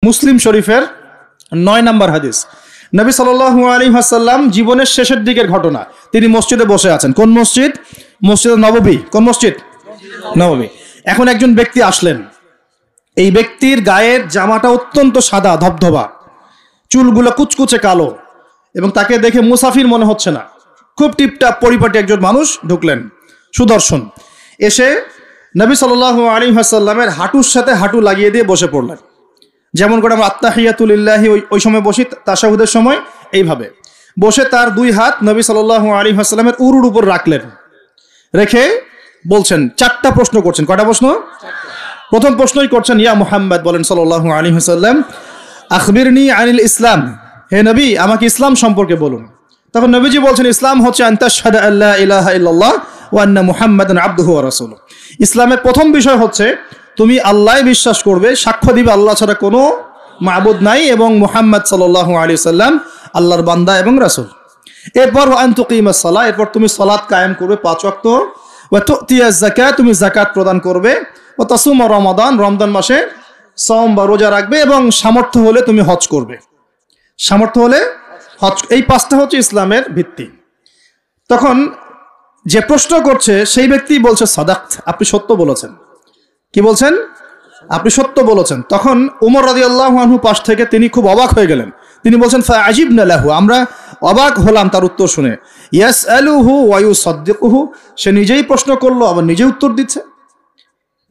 মুসলিম শরীফের 9 নম্বর হাদিস। নবী সাল্লাল্লাহু আলাইহি ওয়াসাল্লাম জীবনের শেষের দিকের ঘটনা। তিনি মসজিদে বসে আছেন। কোন মসজিদ? মসজিদ নববী। কোন মসজিদ? নববী। এখন একজন ব্যক্তি আসলেন। এই ব্যক্তির গায়ের জামাটা অত্যন্ত সাদা ধবধবা, চুলগুলো কুচকুচে কালো, এবং তাকে দেখে মুসাফির মনে হচ্ছে না। খুব টিপটাপ পরিপাটি একজন মানুষ ঢুকলেন, সুদর্শন। এসে নবী সাল্লাল্লাহু আলাইহি ওয়াসাল্লামের হাঁটুর সাথে হাঁটু লাগিয়ে দিয়ে বসে পড়লেন। যেমন করে আমরা আত্তাহিয়াতু লিল্লাহি ওই সময় বসি, তাশাহুদের সময় এইভাবে বসে তার দুই হাত নবী সাল্লাল্লাহু আলাইহি ওয়াসাল্লামের উরুর উপর রাখলেন। রেখে বলছেন, 4টা প্রশ্ন করছেন। কয়টা প্রশ্ন? প্রথম প্রশ্নই করছেন, ইয়া মুহাম্মদ, বলেন সাল্লাল্লাহু আলাইহি ওয়াসাল্লাম, আখবিরনি আনিল ইসলাম, হে নবী আমাকে ইসলাম সম্পর্কে বলুন। তখন নবীজি বলছেন, ইসলাম হচ্ছে আন তাশহাদু আল্লা ইলাহা ইল্লাল্লাহ ওয়া আন্না মুহাম্মাদান আবদুহু ওয়া রাসূলুহু। ইসলামের প্রথম বিষয় হচ্ছে তুমি আল্লাহই বিশ্বাস করবে, সাক্ষ্য দিবে আল্লাহ ছাড়া কোনো মাবুদ নাই, এবং মুহাম্মদ সাল্লাল্লাহু আলাইহি ওয়াসাল্লাম আল্লাহর বান্দা এবং রাসূল। এরপর আন তুকিমাস সালাহ, এরপর তুমি সালাত কায়েম করবে 5 ওয়াক্ত। ওয়া তুতিয়াজ যাকাত, তুমি যাকাত প্রদান করবে। ও তাসুম রমাদান, রমজান মাসে সওম বা রোজা রাখবে, এবং সামর্থ্য হলে তুমি হজ করবে। সামর্থ্য হলে হজ। এই 5টা হচ্ছে ইসলামের ভিত্তি। তখন যে প্রশ্ন করছে সেই ব্যক্তি বলছে, সাদাক্ত, আপনি সত্য বলেছেন। কি বলছেন? আপনি সত্য বলেছেন। তখন উমর রাদিয়াল্লাহু আনহু পাশ থেকে তিনি খুব অবাক হয়ে গেলেন। তিনি বলছেন, ফাআজিবনা লাহু, আমরা অবাক হলাম তার উত্তর শুনে। ইয়াসআলুহু ওয়া ইউসাদ্দিকুহু, সে নিজেই প্রশ্ন করলো আবার নিজেই উত্তর দিচ্ছে।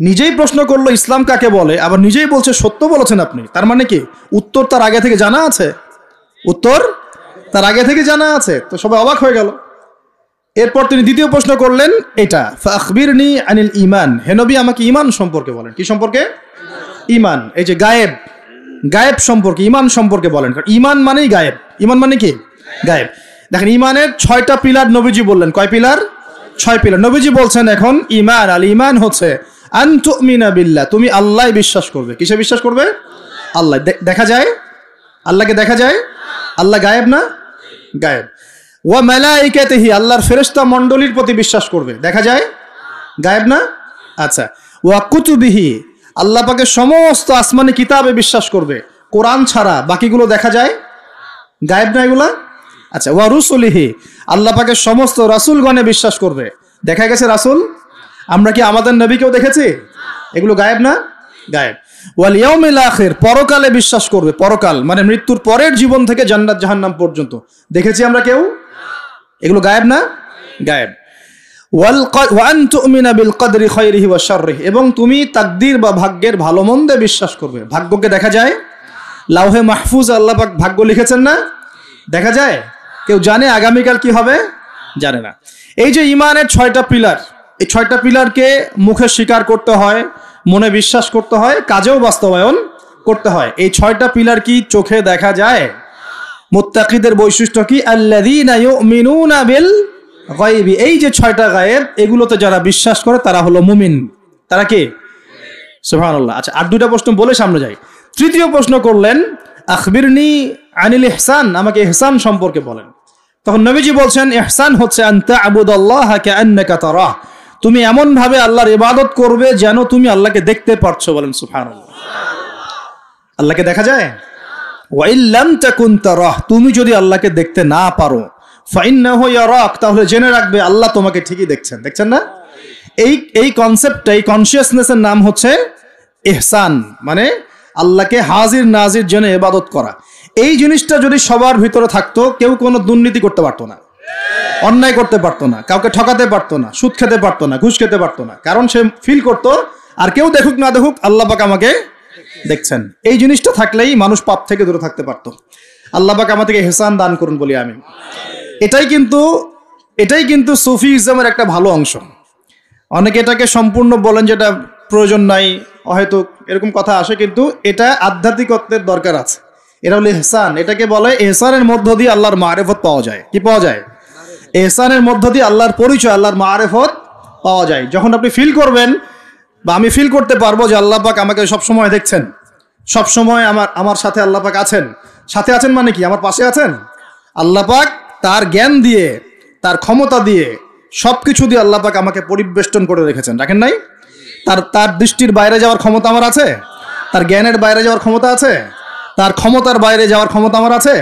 নিজেই প্রশ্ন করলো ইসলাম কাকে বলে, আবার নিজেই বলছে সত্য বলেছেন আপনি। তার মানে কি উত্তর তার আগে থেকে জানা আছে? উত্তর তার আগে থেকে জানা আছে। তো সবাই অবাক হয়ে গেল। এরপর তিনি দ্বিতীয় প্রশ্ন করলেন এটা, ফাখবিরনি আনিল ঈমান, হে নবী আমাকে ঈমান সম্পর্কে বলেন। কি সম্পর্কে? ঈমান। এই যে গায়েব, গায়েব সম্পর্কে, ঈমান সম্পর্কে বলেন। কারণ ঈমান মানেই গায়েব। ঈমান মানে কি? গায়েব। দেখেন ঈমানের 6টা পিলার নবীজি বললেন। কয় পিলার? 6 পিলার নবীজি বলছেন। এখন ঈমান, আল ঈমান হচ্ছে আন তুমিনা বিল্লাহ, তুমি আল্লাহ বিশ্বাস করবে। কিসে বিশ্বাস করবে? আল্লাহ। দেখা যায়? আল্লাহকে দেখা যায়? আল্লাহ গায়েব না? গায়েব। ওয়া মালাইকাতিহি, আল্লাহর ফেরেশতা মণ্ডলীর প্রতি বিশ্বাস করবে। দেখা যায়? গায়েব না? আচ্ছা। ওয়া কুতুবিহি, আল্লাহ পাকের সমস্ত আসমানি কিতাবে বিশ্বাস করবে। কোরআন ছাড়া বাকিগুলো দেখা যায়? গায়েব না এগুলা? আচ্ছা। ওয়া রুসুলিহি, আল্লাহ পাকের সমস্ত রাসূলগণে বিশ্বাস করবে। দেখা গেছে রাসূল? আমরা কি আমাদের নবীকেও দেখেছি? এগুলো গায়েব না? গায়েব। ওয়াল ইয়াউমিল আখির, পরকালে বিশ্বাস করবে। পরকাল মানে মৃত্যুর পরের জীবন থেকে জান্নাত জাহান্নাম পর্যন্ত দেখেছি আমরা কেউ? এগুলো গায়েব না? গায়েব। ওয়া আন তুমিনা বিল কদরি খায়রিহি ওয়া শাররিহি, এবং তুমি তাকদীর বা ভাগ্যের ভালো মন্দে বিশ্বাস করবে। ভাগ্যকে দেখা যায়? লাউহে মাহফুজ আল্লাহ পাক ভাগ্য লিখেছেন না? দেখা যায়? কেউ জানে আগামীকাল কি হবে? জানে না। এই যে ঈমানের 6টা পিলার, এই 6টা পিলারকে মুখে স্বীকার করতে হয়, মনে বিশ্বাস করতে হয়, কাজেও বাস্তবায়ন করতে হয়। এই 6টা পিলার কি চোখে দেখা যায়? মুত্তাকিদের বৈশিষ্ট্য কি? আল্লাযীনা ইউমিনুনা বিল গায়বি, এই যে 6টা গায়েব, এগুলোতে যারা বিশ্বাস করে তারা হলো মুমিন। তারা কি? সুবহানাল্লাহ। আচ্ছা, আর 2টা প্রশ্ন বলে সামনে যাই। তৃতীয় প্রশ্ন করলেন, আখবিরনি আনিল ইহসান, আমাকে ইহসান সম্পর্কে বলেন। তখন নবীজি বলছেন, ইহসান হচ্ছে আন তা'বুদাল্লাহা কাআন্নাকা তারাহ, তুমি এমন ভাবে আল্লাহর ইবাদত করবে যেন তুমি আল্লাহকে দেখতে পারছো। বলেন সুবহানাল্লাহ। আল্লাহকে দেখা যায়? ওয়া ইল্লাম তাকুন তারাহ, তুমি যদি আল্লাহকে দেখতে না পারো, ফাইন্নাহু ইয়ারাক, তাহলে জেনে রাখবে আল্লাহ তোমাকে ঠিকই দেখছেন। দেখছেন না? এই কনসেপ্টটা, এই কনসিয়াসনেসের নাম হচ্ছে ইহসান, মানে আল্লাহকে হাজির নাজির জেনে ইবাদত করা। এই জিনিসটা যদি সবার ভিতরে থাকতো, কেউ কোনো দুর্নীতি করতে পারতো না, অন্যায় করতে পারতো না, কাউকে ঠকাতে পারতো না, সুদ খেতে পারতো না, ঘুষ খেতে পারতো না। কারণ সে ফিল করতো আর কেউ দেখুক না দেখুক আল্লাহ পাক আমাকে দেখছেন। এই জিনিসটা থাকলেই মানুষ পাপ থেকে দূরে থাকতে পারতো। আল্লাহ পাক আমাদেরকে ইহসান দান করুন বলি আমি। এটাই কিন্তু সুফিজমের একটা ভালো অংশ। অনেকে এটাকে সম্পূর্ণ বলেন যেটা প্রয়োজন নাই, হয়তো এরকম কথা আসে, কিন্তু এটা আধ্যাত্মিকত্বের দরকার আছে। এটা হলো ইহসান। এটাকে বলে ইহসানের মধ্য দিয়ে আল্লাহর মারিফত পাওয়া যায়। কি পাওয়া যায়? ইহসানের মধ্য দিয়ে আল্লাহর পরিচয়, আল্লাহর মারিফত পাওয়া যায়। যখন আপনি ফিল করবেন বা আমি ফিল করতে পারবো যে আল্লাহ পাক আমাকে সবসময় দেখছেন, সবসময় আমার সাথে আল্লাহ পাক আছেন। সাথে আছেন মানে কি? আমার পাশে আছেন। আল্লাহ পাক তার জ্ঞান দিয়ে, তার ক্ষমতা দিয়ে, সবকিছু দিয়ে আল্লাহ পাক আমাকে পরিবেষ্টন করে রেখেছেন। রাখেন নাই? তার দৃষ্টির বাইরে যাওয়ার ক্ষমতা আমার আছে? তার জ্ঞানের বাইরে যাওয়ার ক্ষমতা আছে? তার ক্ষমতার বাইরে যাওয়ার ক্ষমতা আমার আছে?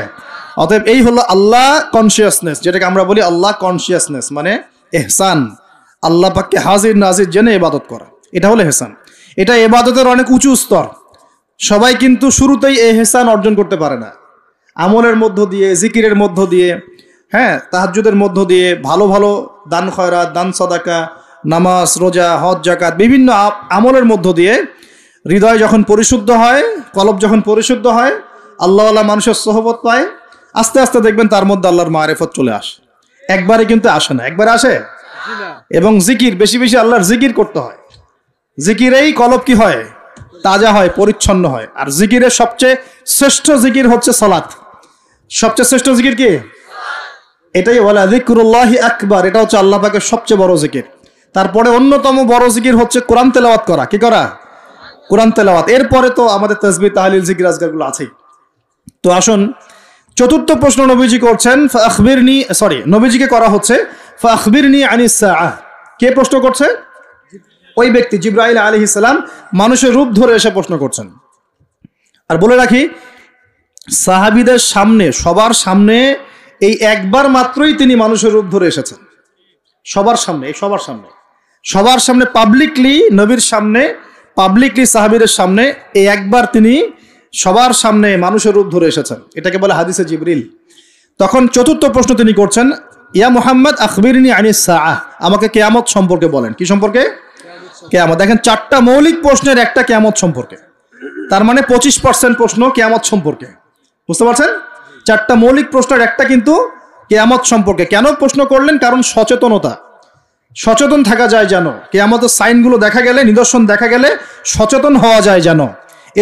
অতএব এই হলো আল্লাহ কনসিয়াসনেস, যেটাকে আমরা বলি আল্লাহ কনসিয়াসনেস, মানে এহসান। আল্লাহ পাককে হাজির নাজির জেনে ইবাদত করা, এটা হলো এহসান। এটা ইবাদতের অনেক উঁচু স্তর। সবাই কিন্তু শুরুতেই এহসান অর্জন করতে পারে না। আমলের মধ্য দিয়ে, জিকিরের মধ্য দিয়ে, হ্যাঁ, তাহাজ্জুদের মধ্য দিয়ে, ভালো ভালো দান খয়রাত, দান সাদাকা, নামাজ, রোজা, হজ, যাকাত, বিভিন্ন আমলের মধ্য দিয়ে হৃদয় যখন পরিশুদ্ধ হয়, কলব যখন পরিশুদ্ধ হয়, আল্লাহওয়ালা মানুষের সোহবত পায়, আস্তে আস্তে দেখবেন তার মধ্যে আল্লাহর মারিফত চলে আসে। একবারে কিন্তু আসে না, একবারে আসে। এবং জিকির, বেশি বেশি আল্লাহর জিকির করতে হয়। জিকিরেই কলব কি হয়? তাজা হয়, পরিচ্ছন্ন হয়। আর জিকিরের সবচেয়ে শ্রেষ্ঠ জিকির হচ্ছে সালাত। সবচেয়ে শ্রেষ্ঠ জিকির কি? এটাই বলা যিকরুল্লাহি আকবার, এটা হচ্ছে আল্লাহ পাকের সবচেয়ে বড় জিকির। তারপরে অন্যতম বড় জিকির হচ্ছে কোরআন তেলাওয়াত করা। কি করা? কোরআন তেলাওয়াত। এরপরে তো আমাদের তাসবিহ, তাহলিল, জিকির, আজকারগুলো আছেই। তো আসুন, চতুর্থ প্রশ্ন নবীজি করছেন, ফাখবিরনি, নবীজিকে করা হচ্ছে ফাখবিরনি আনিস সাআহ। কে প্রশ্ন করছে? ওই ব্যক্তি জিবরাইল আলাইহিস সালাম মানুষের রূপ ধরে এসে প্রশ্ন করছেন। আর বলে রাখি, সাহাবীদের সামনে, সবার সামনে এই একবার মাত্রই তিনি মানুষের রূপ ধরে এসেছেন। সবার সামনে, সবার সামনে পাবলিকলি, নবীর সামনে পাবলিকলি, সাহাবীদের সামনে এই একবার তিনি সবার সামনে মানুষের রূপ ধরে এসেছেন। এটাকে বলে হাদিসে জিবরিল। তখন চতুর্থ প্রশ্ন তিনি করছেন, ইয়া মুহাম্মদ আখবিরনি আনিস সাআহ, আমাকে কিয়ামত সম্পর্কে বলেন। কি সম্পর্কে? কিয়ামত। দেখেন, 4টা মৌলিক প্রশ্নের একটা কিয়ামত সম্পর্কে। তার মানে 25% প্রশ্ন কিয়ামত সম্পর্কে। বুঝতে পারছেন? 4টা মৌলিক প্রশ্নের একটা কিন্তু কিয়ামত সম্পর্কে। কেন প্রশ্ন করলেন? কারণ সচেতনতা, সচেতন থাকা যায় যেন, কিয়ামতের সাইনগুলো দেখা গেলে, নিদর্শন দেখা গেলে সচেতন হওয়া যায় যেন,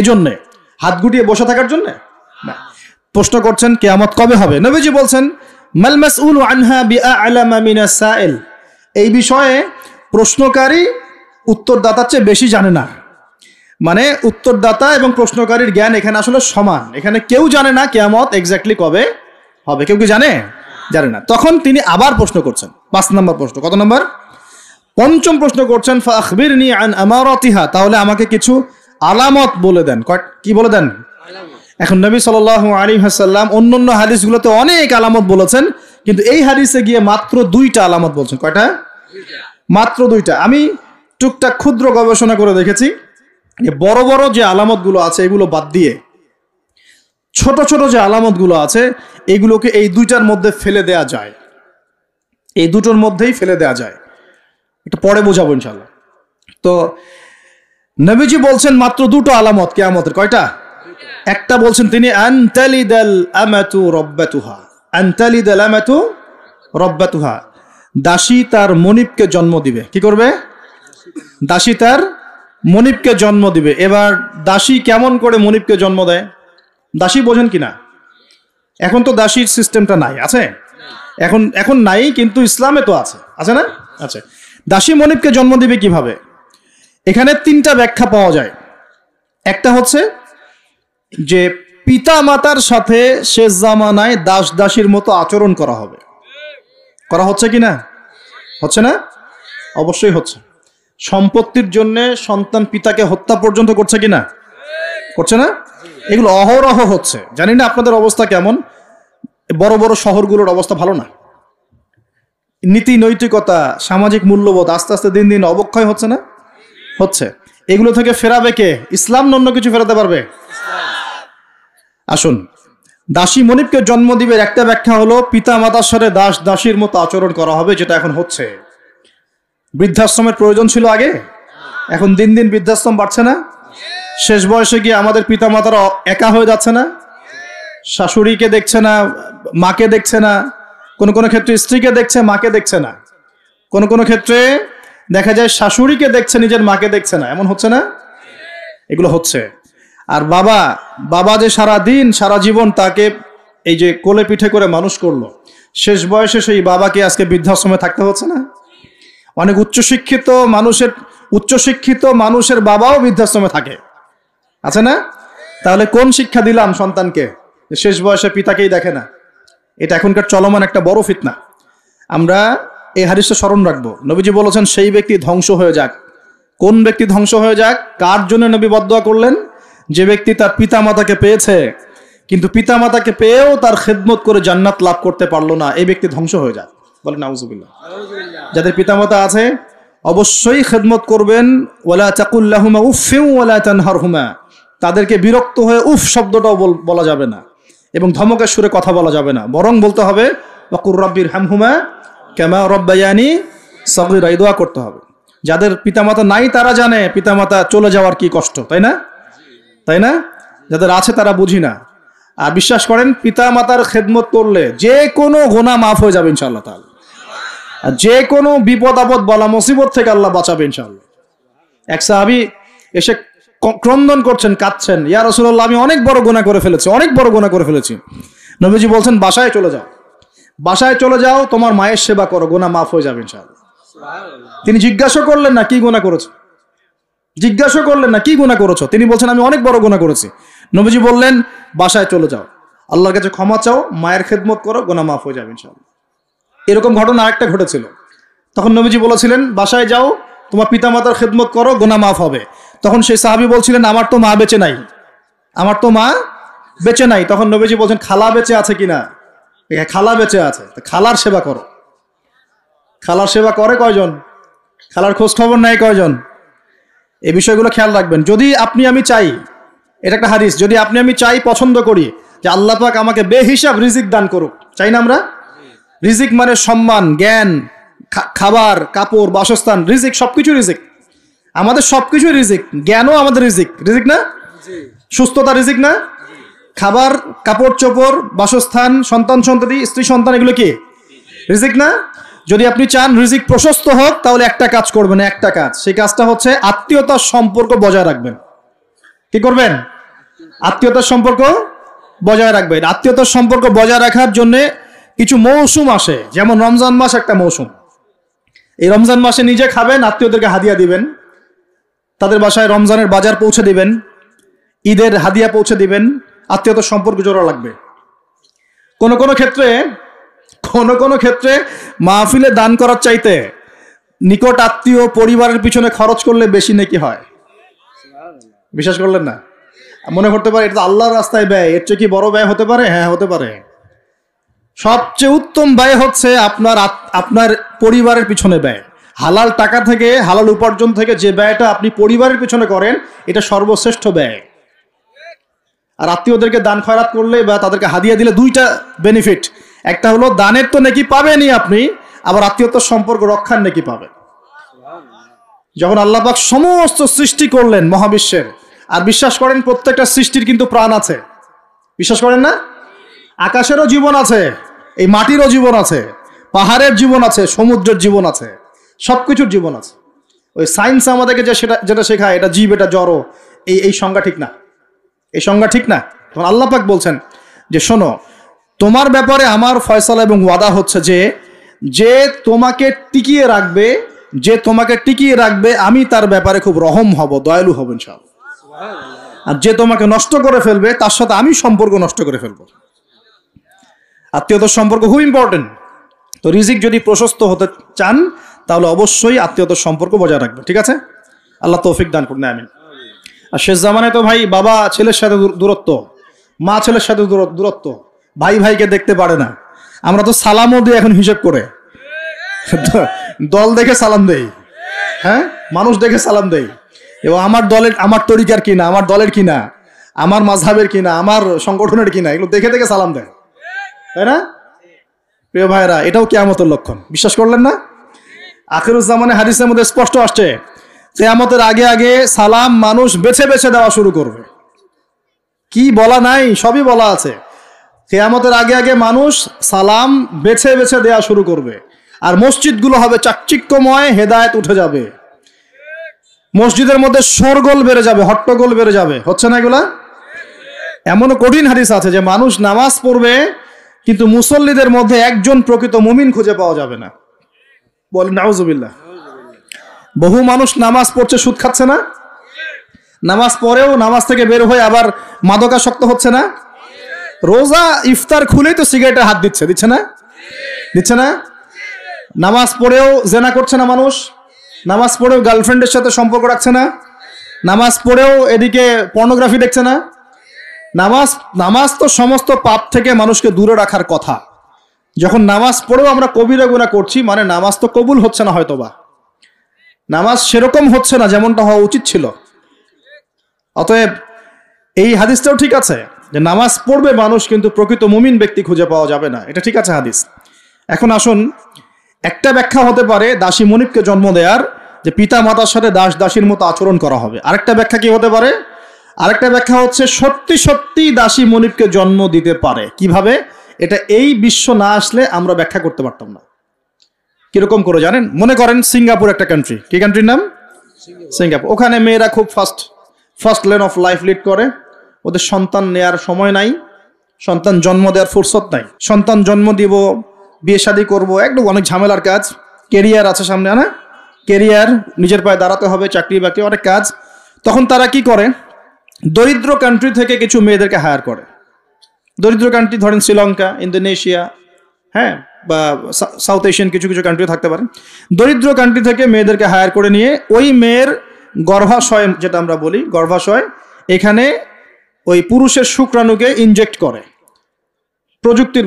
এজন্যে। হাত গুটিয়ে বসে থাকার জন্য না। প্রশ্ন করছেন কিয়ামত কবে হবে। নবীজি বলছেন, মাল মাসউলু আনহা বিআ'লামা মিনাস সাইল, এই বিষয়ে প্রশ্নকারী উত্তরদাতার চেয়ে বেশি জানে না। মানে উত্তরদাতা এবং প্রশ্নকারীর জ্ঞান এখানে আসলে সমান। এখানে কেউ জানে না কিয়ামত এক্স্যাক্টলি কবে হবে। কেউ কি জানে? জানে না। তখন তিনি আবার প্রশ্ন করছেন, 5 নম্বর প্রশ্ন। কত নম্বর? 5ম প্রশ্ন করছেন, ফাখবিরনি আন আমারাতিহা, তাহলে আমাকে কিছু আলামত বলে দেন। কি বলে দেন? এখন নবী সাল্লাল্লাহু আলাইহি ওয়াসাল্লাম অন্যান্য হাদিসগুলোতে অনেক আলামত বলেছেন, কিন্তু এই হাদিসে গিয়ে মাত্র 2টা আলামত বলছেন। কয়টা? মাত্র 2টা। আমি টুকটাক ক্ষুদ্র গবেষণা করে দেখেছি, বড় বড় যে আলামতগুলো আছে এগুলো বাদ দিয়ে ছোট ছোট যে আলামতগুলো আছে এগুলোকে এই 2টার মধ্যে ফেলে দেয়া যায়। এই 2টোর মধ্যেই ফেলে দেয়া যায়। এটা পরে বোঝাবো ইনশাআল্লাহ। তো নবীজি বলছেন মাত্র 2টো আলামত কিয়ামতের। কয়টা? একটা বলছেন তিনি, আনতালিদাল আমাতু রাব্বাতুহা, আনতালিদাল আমাতু রাব্বাতুহা, দাসী তার মনিবকে জন্ম দিবে। কি করবে? দাসী তার মনিবকে জন্ম দিবে। এবার দাসী কেমন করে মনিবকে জন্ম দেয়? দাসী বোঝেন কিনা? এখন তো দাসীর সিস্টেমটা নাই, আছে? এখন নাই, কিন্তু ইসলামে তো আছে, আছে না? আচ্ছা, দাসী মনিবকে জন্ম দিবে কিভাবে? এখানে 3টা ব্যাখ্যা পাওয়া যায়। একটা হচ্ছে যে পিতা মাতার সাথে শেষ জামানায় দাস দাসীর মতো আচরণ করা হবে। করা হচ্ছে কিনা? হচ্ছে না? অবশ্যই হচ্ছে। সম্পত্তির জন্য সন্তান পিতাকে হত্যা পর্যন্ত করছে কিনা? করছে না? এগুলো অহরহ হচ্ছে। জানি না আপনাদের অবস্থা কেমন। বড় বড় শহরগুলোর অবস্থা ভালো না। নীতি নৈতিকতা, সামাজিক মূল্যবোধ আস্তে আস্তে দিন দিন অবক্ষয় হচ্ছে না? হচ্ছে। এগুলো থেকে ফেরাবে কে? ইসলাম অন্য কিছু ফেরাতে পারবে? আসুন, দাসী মনিবকে জন্ম দিবে একটা ব্যাখ্যা হলো পিতা মাতার সাথে দাস দাসীর মতো আচরণ করা হবে, যেটা এখন হচ্ছে। বৃদ্ধাশ্রমের প্রয়োজন ছিল আগে, এখন দিন দিন বৃদ্ধাশ্রম বাড়ছে না? শেষ বয়সে গিয়ে আমাদের পিতা মাতারা একা হয়ে যাচ্ছে না? শাশুড়িকে দেখছে না, মাকে দেখছে না, কোন কোন ক্ষেত্রে স্ত্রীকে দেখছে, মাকে দেখছে না। কোন কোন ক্ষেত্রে দেখা যায় শাশুড়িকে দেখছে, নিজের মাকে দেখছে না। এমন হচ্ছে না? এগুলো হচ্ছে। আর বাবা যে সারা দিন সারা জীবন তাকে এই যে কোলে পিঠে করে মানুষ করলো, শেষ বয়সে সেই বাবাকে আজকে বৃদ্ধাশ্রমে থাকতে হচ্ছে না? অনেক উচ্চশিক্ষিত মানুষের বাবাও বৃদ্ধাশ্রমে থাকে, আছে না? তাহলে কোন শিক্ষা দিলাম সন্তানকে? শেষ বয়সে পিতাকেই দেখে না। এটা এখনকার চলমান একটা বড় ফিতনা। আমরা এই হাদিসটা স্মরণ রাখবো। নবীজি বলেছেন সেই ব্যক্তি ধ্বংস হয়ে যাক। কোন ব্যক্তি ধ্বংস হয়ে যাক? কার জন্য নবী বদদুয়া করলেন? যে ব্যক্তি তার পিতা মাতাকে পেয়েছে কিন্তু পিতামাতাকে পেয়েও তার খেদমত করে জান্নাত লাভ করতে পারলো না, এই ব্যক্তি ধ্বংস হয়ে যায়। বলেন নাউজুবিল্লাহ। যাদের পিতামাতা আছে অবশ্যই খেদমত করবেন। ওয়ালা তাকুল লাহুমা উফফিন ওয়ালা তানহারহুমা, তাদেরকে বিরক্ত হয়ে উফ শব্দটাও বলা যাবে না এবং ধমকের সুরে কথা বলা যাবে না, বরং বলতে হবে ওয়াকুর রাব্বিরহামহুমা কামা রাব্বায়ানি সগীরা, এই দোয়া করতে হবে। যাদের পিতামাতা নাই তারা জানে পিতামাতা চলে যাওয়ার কি কষ্ট, তাই না? তাই না? যাদের আছে তারা বুঝি না। আর বিশ্বাস করেন পিতামাতার খেদমত করলে যে কোনো গুনাহ মাফ হয়ে যাবে ইনশাআল্লাহ তাআলা, আর যে কোনো বিপদ আপদ বলা মুসিবত থেকে আল্লাহ বাঁচাবে ইনশাআল্লাহ। এক সাহাবী এসে ক্রন্দন করছেন, কাঁদছেন, ইয়া রাসূলুল্লাহ আমি অনেক বড় গুনাহ করে ফেলেছি, অনেক বড় গুনাহ করে ফেলেছি। নবীজি বলছেন বাসায় চলে যাও, বাসায় চলে যাও, তোমার মায়ের সেবা করো, গুনাহ মাফ হয়ে যাবে ইনশাআল্লাহ। তিনি জিজ্ঞাসা করলেন না কি গুনাহ করেছো, জিজ্ঞাসা করলেন না কি গুনাহ করেছো, তিনি বলছেন আমি অনেক বড় গুনাহ করেছি। নবীজি বললেন বাসায় চলে যাও, আল্লাহর কাছে ক্ষমা চাও, মায়ের খেদমত করো, গুনাহ মাফ হয়ে যাবে ইনশাআল্লাহ। এরকম ঘটনা আরেকটা ঘটেছিল। তখন নবীজি বলেছিলেন বাসায় যাও, তোমার পিতামাতার খেদমত করো, গুনাহ মাফ হবে। তখন সেই সাহাবী বলছিলেন আমার তো মা বেঁচে নাই, আমার তো মা বেঁচে নাই। তখন নবীজি বলছেন খালা বেঁচে আছে কিনা, খালা বেঁচে আছে, খালার সেবা করো। খালার সেবা করে কয়জন? খালার খোঁজ খবর নেয় কয়জন? এই বিষয়গুলো খেয়াল রাখবেন। যদি আপনি আমি চাই, এটা একটা হাদিস, যদি আপনি আমি চাই, পছন্দ করি যে আল্লাহ পাক আমাকে বেহিসাব রিজিক দান করুক, চাই না আমরা? রিজিক মানে সম্মান, জ্ঞান, খাবার, কাপড়, বাসস্থান, রিজিক, সবকিছু রিজিক, আমাদের সবকিছু রিজিক। জ্ঞানও আমাদের রিজিক, রিজিক না? সুস্থতা রিজিক না? খাবার, কাপড় চোপড়, বাসস্থান, সন্তান সন্ততি, স্ত্রী সন্তান, এগুলো কি রিজিক না? যদি আপনি চান রিজিক প্রশস্ত হোক তাহলে একটা কাজ করবেন, একটা কাজ, সেই কাজটা হচ্ছে আত্মীয়তার সম্পর্ক বজায় রাখবেন। কি করবেন? আত্মীয়তার সম্পর্ক বজায় রাখবেন। আত্মীয়তার সম্পর্ক বজায় রাখার জন্য কিছু মৌসুম আসে, যেমন রমজান মাস একটা মৌসুম। এই রমজান মাসে নিজে খাবেন, আত্মীয়দেরকে হাদিয়া দিবেন, তাদের বাসায় রমজানের বাজার পৌঁছে দিবেন, ঈদের হাদিয়া পৌঁছে দিবেন, আত্মীয়তার সম্পর্ক জোড়া লাগবে। কোন কোন ক্ষেত্রে মাহফিলে দান করার চাইতে নিকট আত্মীয় পরিবারের পিছনে খরচ করলে বেশি নেকি হয়। বিশ্বাস করলেন না? মনে করতে পারে এটা তো আল্লাহর রাস্তায় ব্যয়, এর চেয়ে কি বড় ব্যয় হতে পারে? হ্যাঁ হতে পারে। সবচেয়ে উত্তম ব্যয় হচ্ছে আপনার পরিবারের পিছনে ব্যয়। হালাল টাকা থেকে, হালাল উপার্জন থেকে যে ব্যয়টা আপনি পরিবারের পিছনে করেন, এটা সর্বশ্রেষ্ঠ ব্যয়। আর আত্মীয়দেরকে দান খয়রাত করলে বা তাদেরকে হাদিয়া দিলে দুইটা বেনিফিট, একটা হলো দানের তো নেকি পাবেনই আপনি, আবার আত্মীয়তার সম্পর্ক রক্ষার নেকি পাবেন। যখন আল্লাহ পাক সমস্ত সৃষ্টি করলেন মহাবিশ্বের, আর বিশ্বাস করেন প্রত্যেকটা সৃষ্টির কিন্তু প্রাণ আছে, বিশ্বাস করেন না? আকাশেরও জীবন আছে, এই মাটিরও জীবন আছে, পাহাড়ের জীবন আছে, সমুদ্রের জীবন আছে, সবকিছুর জীবন আছে। ওই সায়েন্স আমাদেরকে যেটা শেখায় এটা জীব, এটা জড়, এই সংজ্ঞা ঠিক না, এই সংজ্ঞা ঠিক না। তখন আল্লাহ পাক বলছেন যে শোনো, তোমার ব্যাপারে আমার ফয়সালা এবং ওয়াদা হচ্ছে যে তোমাকে টিকিয়ে রাখবে, যে তোমাকে টিকিয়ে রাখবে আমি তার ব্যাপারে খুব রহম হব, দয়ালু হব ইনশাআল্লাহ। আর যে তোমাকে নষ্ট করে ফেলবে তার সাথে আমি সম্পর্ক নষ্ট করে ফেলবো। আত্মীয়তার সম্পর্ক খুব ইম্পর্টেন্ট। তো রিজিক যদি প্রশস্ত হতে চান তাহলে অবশ্যই আত্মীয়তার সম্পর্ক বজায় রাখবে, ঠিক আছে? আল্লাহ তৌফিক দান করুন, আমিন। আর শেষ জামানায় তো ভাই বাবা ছেলের সাথে দূরত্ব, মা ছেলের সাথে দূরত্ব, ভাই ভাইকে দেখতে পারে না। আমরা তো সালামও দিই এখন হিসেব করে, দল দেখে সালাম দেই, হ্যাঁ মানুষ দেখে সালাম দেই, এবং আমার তরিকার কিনা, আমার দলের কিনা, আমার মাযহাবের কিনা, আমার সংগঠনের কিনা, এগুলো দেখে দেখে সালাম দেয়, তাই না? প্রিয় ভাইরা, এটাও কিয়ামতের লক্ষণ। বিশ্বাস করলেন না? আখিরুজ্জামানে হাদিসের মধ্যে স্পষ্ট আসছে কিয়ামতের আগে আগে সালাম মানুষ বেছে বেছে দেওয়া শুরু করবে। কি বলা নাই, সবই বলা আছে। কিয়ামতের আগে আগে মানুষ সালাম বেছে বেছে দেওয়া শুরু করবে, আর মসজিদগুলো হবে চাকচিক্যময়, হেদায়েত উঠে যাবে, মসজিদের মধ্যে শোরগোল বেড়ে যাবে, হট্টগোল বেড়ে যাবে। হচ্ছে না এগুলা? এমনও কঠিন হাদিস আছে যে মানুষ নামাজ পড়বে কিন্তু মুসল্লিদের মধ্যে একজন প্রকৃত মুমিন খুঁজে পাওয়া যাবে না। বলেন নাউজুবিল্লাহ। বহু মানুষ নামাজ পড়ছে, সুদ খাচ্ছে না? নামাজ পড়েও নামাজ থেকে বের হয়ে আবার মাদকাসক্ত হচ্ছে না? রোজা ইফতার খুলেই তো সিগারেটে হাত দিচ্ছে না? দিচ্ছে না? নামাজ পড়েও জেনা করছে না মানুষ? নামাজ পড়েও গার্লফ্রেন্ডের সাথে সম্পর্ক রাখছে না? নামাজ পড়েও এদিকে পর্নোগ্রাফি দেখছে না? নামাজ নামাজ তো সমস্ত পাপ থেকে মানুষকে দূরে রাখার কথা। যখন নামাজ পড়েও আমরা কবিরা গুনাহ করছি, মানে নামাজ তো কবুল হচ্ছে না, হয়তোবা নামাজ সেরকম হচ্ছে না যেমনটা হওয়া উচিত ছিল। অতএব এই হাদিসটাও ঠিক আছে যে নামাজ পড়বে মানুষ, কিন্তু প্রকৃত মুমিন ব্যক্তি খুঁজে পাওয়া যাবে না, এটা ঠিক আছে হাদিস। এখন আসুন, একটা ব্যাখ্যা হতে পারে দাসী মনিবকে জন্ম দেওয়ার, যে পিতা মাতার সাথে দাস দাসীর মতো আচরণ করা হবে। আরেকটা ব্যাখ্যা কি হতে পারে? আরেকটা ব্যাখ্যা হচ্ছে সত্যি সত্যি দাসী মনিবকে জন্ম দিতে পারে। কিভাবে? এটা এই বিশ্ব না আসলে আমরা ব্যাখ্যা করতে পারতাম না। কিরকম করে জানেন? মনে করেন সিঙ্গাপুর একটা কান্ট্রি, কি কান্ট্রির নাম? সিঙ্গাপুর। ওখানে মেয়েরা খুব first lane of life lead করে। ওদের সন্তান নেয়ার সময় নাই, সন্তান জন্ম দেওয়ার ফুরসত নাই। সন্তান জন্ম দিব, বিয়ে শাদী করবো, একদম অনেক ঝামেলার কাজ। কেরিয়ার আছে সামনে, না কেরিয়ার, নিজের পায়ে দাঁড়াতে হবে, চাকরি বাকরি, অনেক কাজ। তখন তারা কি করে? দরিদ্র কান্ট্রি থেকে কিছু মেয়েদেরকে হায়ার করে। দরিদ্র কান্ট্রি ধরেন শ্রীলঙ্কা, ইন্দোনেশিয়া, হ্যাঁ, বা সাউথ এশিয়ান কিছু কিছু কান্ট্রি থাকতে পারে। দরিদ্র কান্ট্রি থেকে মেয়েদেরকে হায়ার করে নিয়ে ওই মেয়ের গর্ভাশয়, যেটা আমরা বলি গর্ভাশয়, এখানে ওই পুরুষের শুক্রাণুকে ইনজেক্ট করে প্রযুক্তির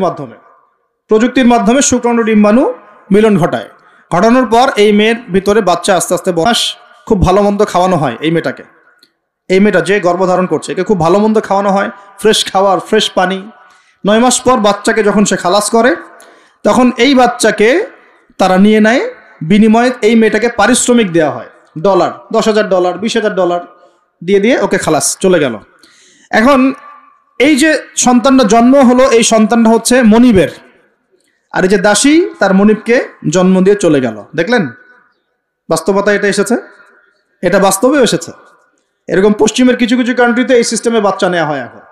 মাধ্যমে শুক্রাণু ডিম্বাণু মিলন ঘটায়। ঘটানোর পর এই মেয়ের ভিতরে বাচ্চা আস্তে আস্তে বয়স, খুব ভালো মন্দ খাওয়ানো হয় এই মেয়েটা যে গর্ভধারণ করছে, একে খুব ভালো মন্দ খাওয়ানো হয়, ফ্রেশ খাবার, ফ্রেশ পানি। 9 মাস পর বাচ্চাকে যখন সে খালাস করে, তখন এই বাচ্চাকে তারা নিয়ে নেয়, বিনিময়ে এই মেয়েটাকে পারিশ্রমিক দেওয়া হয়, ডলার, $10,000, $20,000 দিয়ে ওকে খালাস, চলে গেল। এখন এই যে সন্তানটা জন্ম হলো, এই সন্তানটা হচ্ছে মনিবের, আর এই যে দাসী তার মনিবকে জন্ম দিয়ে চলে গেল। দেখলেন বাস্তবতা এটা এসেছে, এটা বাস্তবেও এসেছে। এরকম পশ্চিমের কিছু কিছু কান্ট্রিতে এই সিস্টেমে বাচ্চা নেওয়া হয়। এখন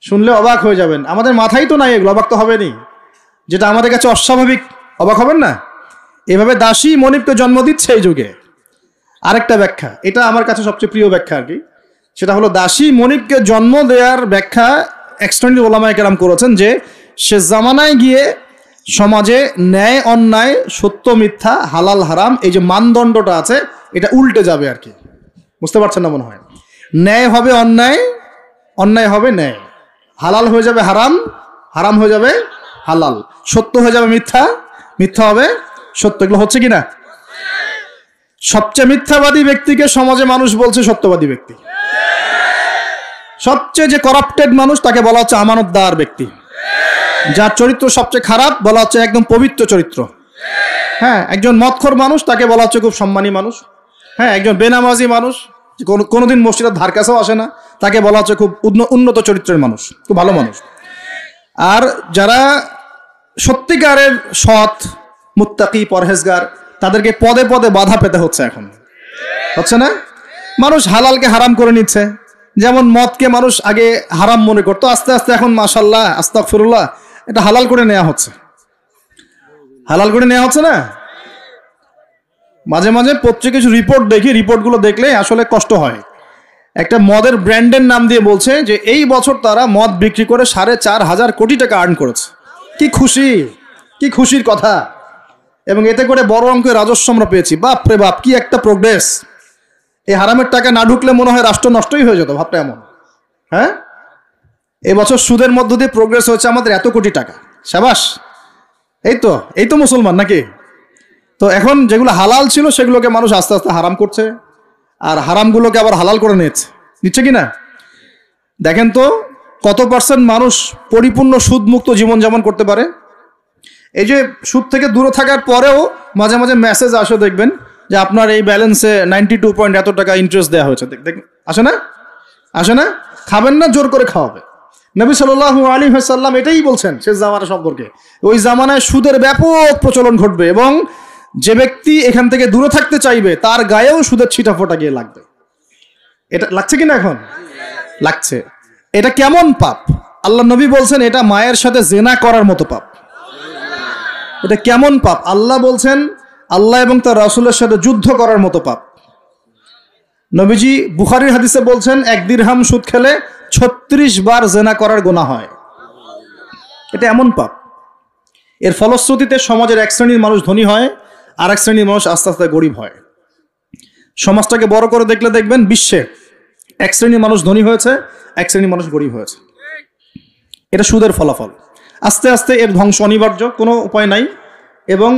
শুনলে অবাক হয়ে যাবেন, আমাদের মাথায় তো নাই এগুলো, অবাক তো হবেনি। যেটা আমাদের কাছে অস্বাভাবিক, অবাক হবেন না? এভাবে দাসী মনিবকে জন্ম দিচ্ছে এই যুগে। আরেকটা ব্যাখ্যা, এটা আমার কাছে সবচেয়ে প্রিয় ব্যাখ্যা আর কি, সেটা হলো দাসী মনিবকে জন্ম দেওয়ার ব্যাখ্যা এক্সটেন্ডেড ওলামায়ে কেরাম করেছেন যে সে জামানায় গিয়ে সমাজে ন্যায় অন্যায়, সত্য মিথ্যা, হালাল হারাম, এই যে মানদণ্ডটা আছে, এটা উল্টে যাবে আর কি। বুঝতে পারছেন না মনে হয়? ন্যায় হবে অন্যায়, অন্যায় হবে ন্যায়, হালাল হয়ে যাবে হারাম, হারাম হয়ে যাবে হালাল, সত্য হয়ে যাবে মিথ্যা, মিথ্যা হবে সত্য। এগুলো হচ্ছে কি না? সবচেয়ে মিথ্যাবাদী ব্যক্তিকে সমাজে মানুষ বলছে সত্যবাদী ব্যক্তি। সবচেয়ে যে করাপ্টেড মানুষ, তাকে বলা হচ্ছে আমানতদার ব্যক্তি। যার চরিত্র সবচেয়ে খারাপ, বলা হচ্ছে একদম পবিত্র চরিত্র। হ্যাঁ, একজন মদখোর মানুষ, তাকে বলা হচ্ছে খুব সম্মানী মানুষ। হ্যাঁ, একজন বেনামাজি মানুষ, কোনোদিন মসজিদের ধার কাছেও আসে না, তাকে বলা হচ্ছে খুব উন্নত চরিত্রের মানুষ, খুব ভালো মানুষ। আর যারা সত্যিকারের সৎ, মুত্তাকি, পরহেজগার, তাদেরকে পদে পদে বাধা পেতে হচ্ছে। এখন হচ্ছে না? মানুষ হালালকে হারাম করে নিচ্ছে। যেমন মদকে মানুষ আগে হারাম মনে করতো, আস্তে আস্তে এখন মাশাআল্লাহ, আস্তাগফিরুল্লাহ, এটা হালাল করে নেওয়া হচ্ছে। হালাল করে নেওয়া হচ্ছে না? মাঝে মাঝে পত্রিকা কিছু রিপোর্ট দেখি, রিপোর্টগুলো দেখলে আসলে কষ্ট হয়। একটা মদের ব্র্যান্ডের নাম দিয়ে বলছে যে এই বছর তারা মদ বিক্রি করে 4,500 কোটি টাকা আর্ন করেছে। কি খুশি, কি খুশির কথা! এবং এতে করে বড় অঙ্কের রাজস্ব আমরা পেয়েছি। বাপ রে বাপ, কি একটা প্রোগ্রেস! এই হারামের টাকা না ঢুকলে মনে হয় রাষ্ট্র নষ্টই হয়ে যেত, ভাবটা এমন। হ্যাঁ, এবছর সুদের মধ্য দিয়ে প্রোগ্রেস হয়েছে আমাদের এত কোটি টাকা, শাবাশ! এই তো মুসলমান নাকি? তো এখন যেগুলো হালাল ছিল সেগুলোকে মানুষ আস্তে আস্তে হারাম করছে, আর হারামগুলোকে আবার হালাল করে নিচ্ছে কি না? দেখেন তো কত পার্সেন্ট মানুষ পরিপূর্ণ সুদমুক্ত জীবনযাপন করতে পারে। এই যে সুদ থেকে দূরে থাকার পরেও মাঝে মাঝে মেসেজ আসে, দেখবেন যে আপনার এই ব্যালেন্সে 92 পয়েন্ট এত টাকা ইন্টারেস্ট দেওয়া হয়েছে। আসে না? খাবেন না, জোর করে খাওয়াবে। নবী সাল্লাল্লাহু আলাইহি ওয়াসাল্লাম এটাই বলছেন শেষ জামানা সম্পর্কে। ওই জামানায় সুদের ব্যাপক প্রচলন ঘটবে, এবং যে ব্যক্তি এখান থেকে দূরে থাকতে চাইবে তার গায়েও সুদের ছিটাফোঁটা গিয়ে লাগবে। এটা লাগছে কিনা? এখন লাগছে। এটা কেমন পাপ? আল্লাহ নবী বলছেন এটা মায়ের সাথে জেনা করার মতো পাপ। এটা কেমন পাপ? আল্লাহ বলছেন আল্লাহ এবং তার রাসূলের সাথে যুদ্ধ করার মতো পাপ। নবীজি বুখারীর হাদিসে বলছেন 1 দিরহাম সুদ খেলে 36 বার জেনা করার গুনাহ হয়। এটা এমন পাপ। এর ফলশ্রুতিতে সমাজের এক শ্রেণীর মানুষ ধনী হয়, আর এক শ্রেণীর মানুষ আস্তে আস্তে গরিব হয়। সমাজটাকে বড় করে দেখলে দেখবেন বিশ্বে এক শ্রেণীর মানুষ ধনী হয়েছে, এক শ্রেণীর মানুষ গরিব হয়েছে। এটা সুদের ফলাফল। আস্তে আস্তে এর ধ্বংস অনিবার্য, কোনো উপায় নাই। এবং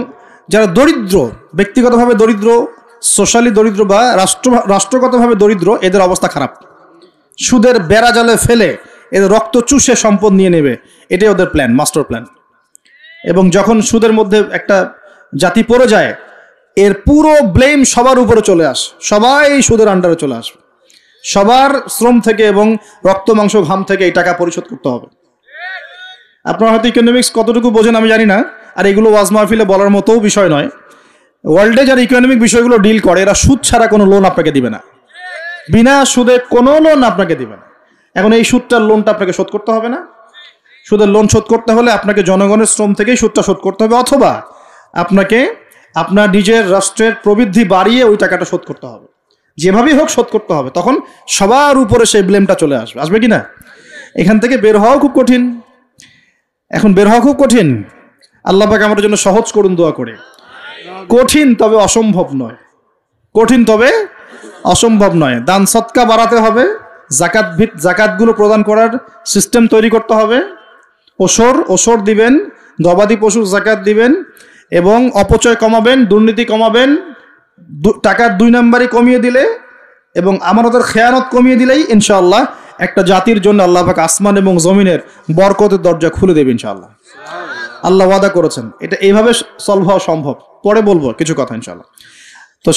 যারা দরিদ্র, ব্যক্তিগতভাবে দরিদ্র, সোশ্যালি দরিদ্র বা রাষ্ট্রগতভাবে দরিদ্র, এদের অবস্থা খারাপ। সুদের বেড়া জালে ফেলে এদের রক্ত চুষে সম্পদ নিয়ে নেবে, এটাই ওদের প্ল্যান, মাস্টার প্ল্যান। এবং যখন সুদের মধ্যে একটা জাতি পড়ে যায়, এর পুরো ব্লেম সবার উপরে চলে আসে, সবাই সুদের আন্ডারে চলে আসবে। সবার শ্রম থেকে এবং রক্ত মাংস ঘাম থেকে এই টাকা পরিশোধ করতে হবে। আপনারা হয়তো ইকোনমিক্স কতটুকু বোঝেন আমি জানি না, আর এগুলো ওয়াজ মাহফিলে বলার মতোও বিষয় নয়। ওয়ার্ল্ডে যারা ইকোনমিক বিষয়গুলো ডিল করে, এরা সুদ ছাড়া কোনো লোন আপনাকে দিবে না, বিনা সুদে কোনো লোন আপনাকে দিবে না। এখন এই সুদটার লোনটা আপনাকে শোধ করতে হবে না? সুদের লোন শোধ করতে হলে আপনাকে জনগণের শ্রম থেকেই সুদটা শোধ করতে হবে, অথবা আপনাকে আপনার নিজের রাষ্ট্রের প্রবৃদ্ধি বাড়িয়ে ওই টাকাটা শোধ করতে হবে। যেভাবেই হোক শোধ করতে হবে। তখন সবার উপরে সেই ব্লেমটা চলে আসবে, আসবে কি না? এখান থেকে বের হওয়াও খুব কঠিন। এখন বের হওয়া খুব কঠিন। আল্লাহ পাক আমাদের জন্য সহজ করুন, দোয়া করে। কঠিন তবে অসম্ভব নয়, কঠিন তবে অসম্ভব নয়। দান সৎকা বাড়াতে হবে, জাকাতগুলো প্রদান করার সিস্টেম তৈরি করতে হবে। ওসর দিবেন, গবাদি পশুর জাকাত দিবেন, এবং অপচয় কমাবেন, দুর্নীতি কমাবেন। টাকার 2 নাম্বারই কমিয়ে দিলে এবং আমানতের খেয়ানত কমিয়ে দিলেই ইনশাআল্লাহ একটা জাতির জন্য আল্লাহ পাক আসমান এবং জমিনের বরকতের দরজা খুলে দেবে ইনশাআল্লাহ। আল্লাহ ওয়াদা করেছেন। এটা এইভাবে সলভ হওয়া সম্ভব। পরে বলবো কিছু কথা ইনশাআল্লাহ। তো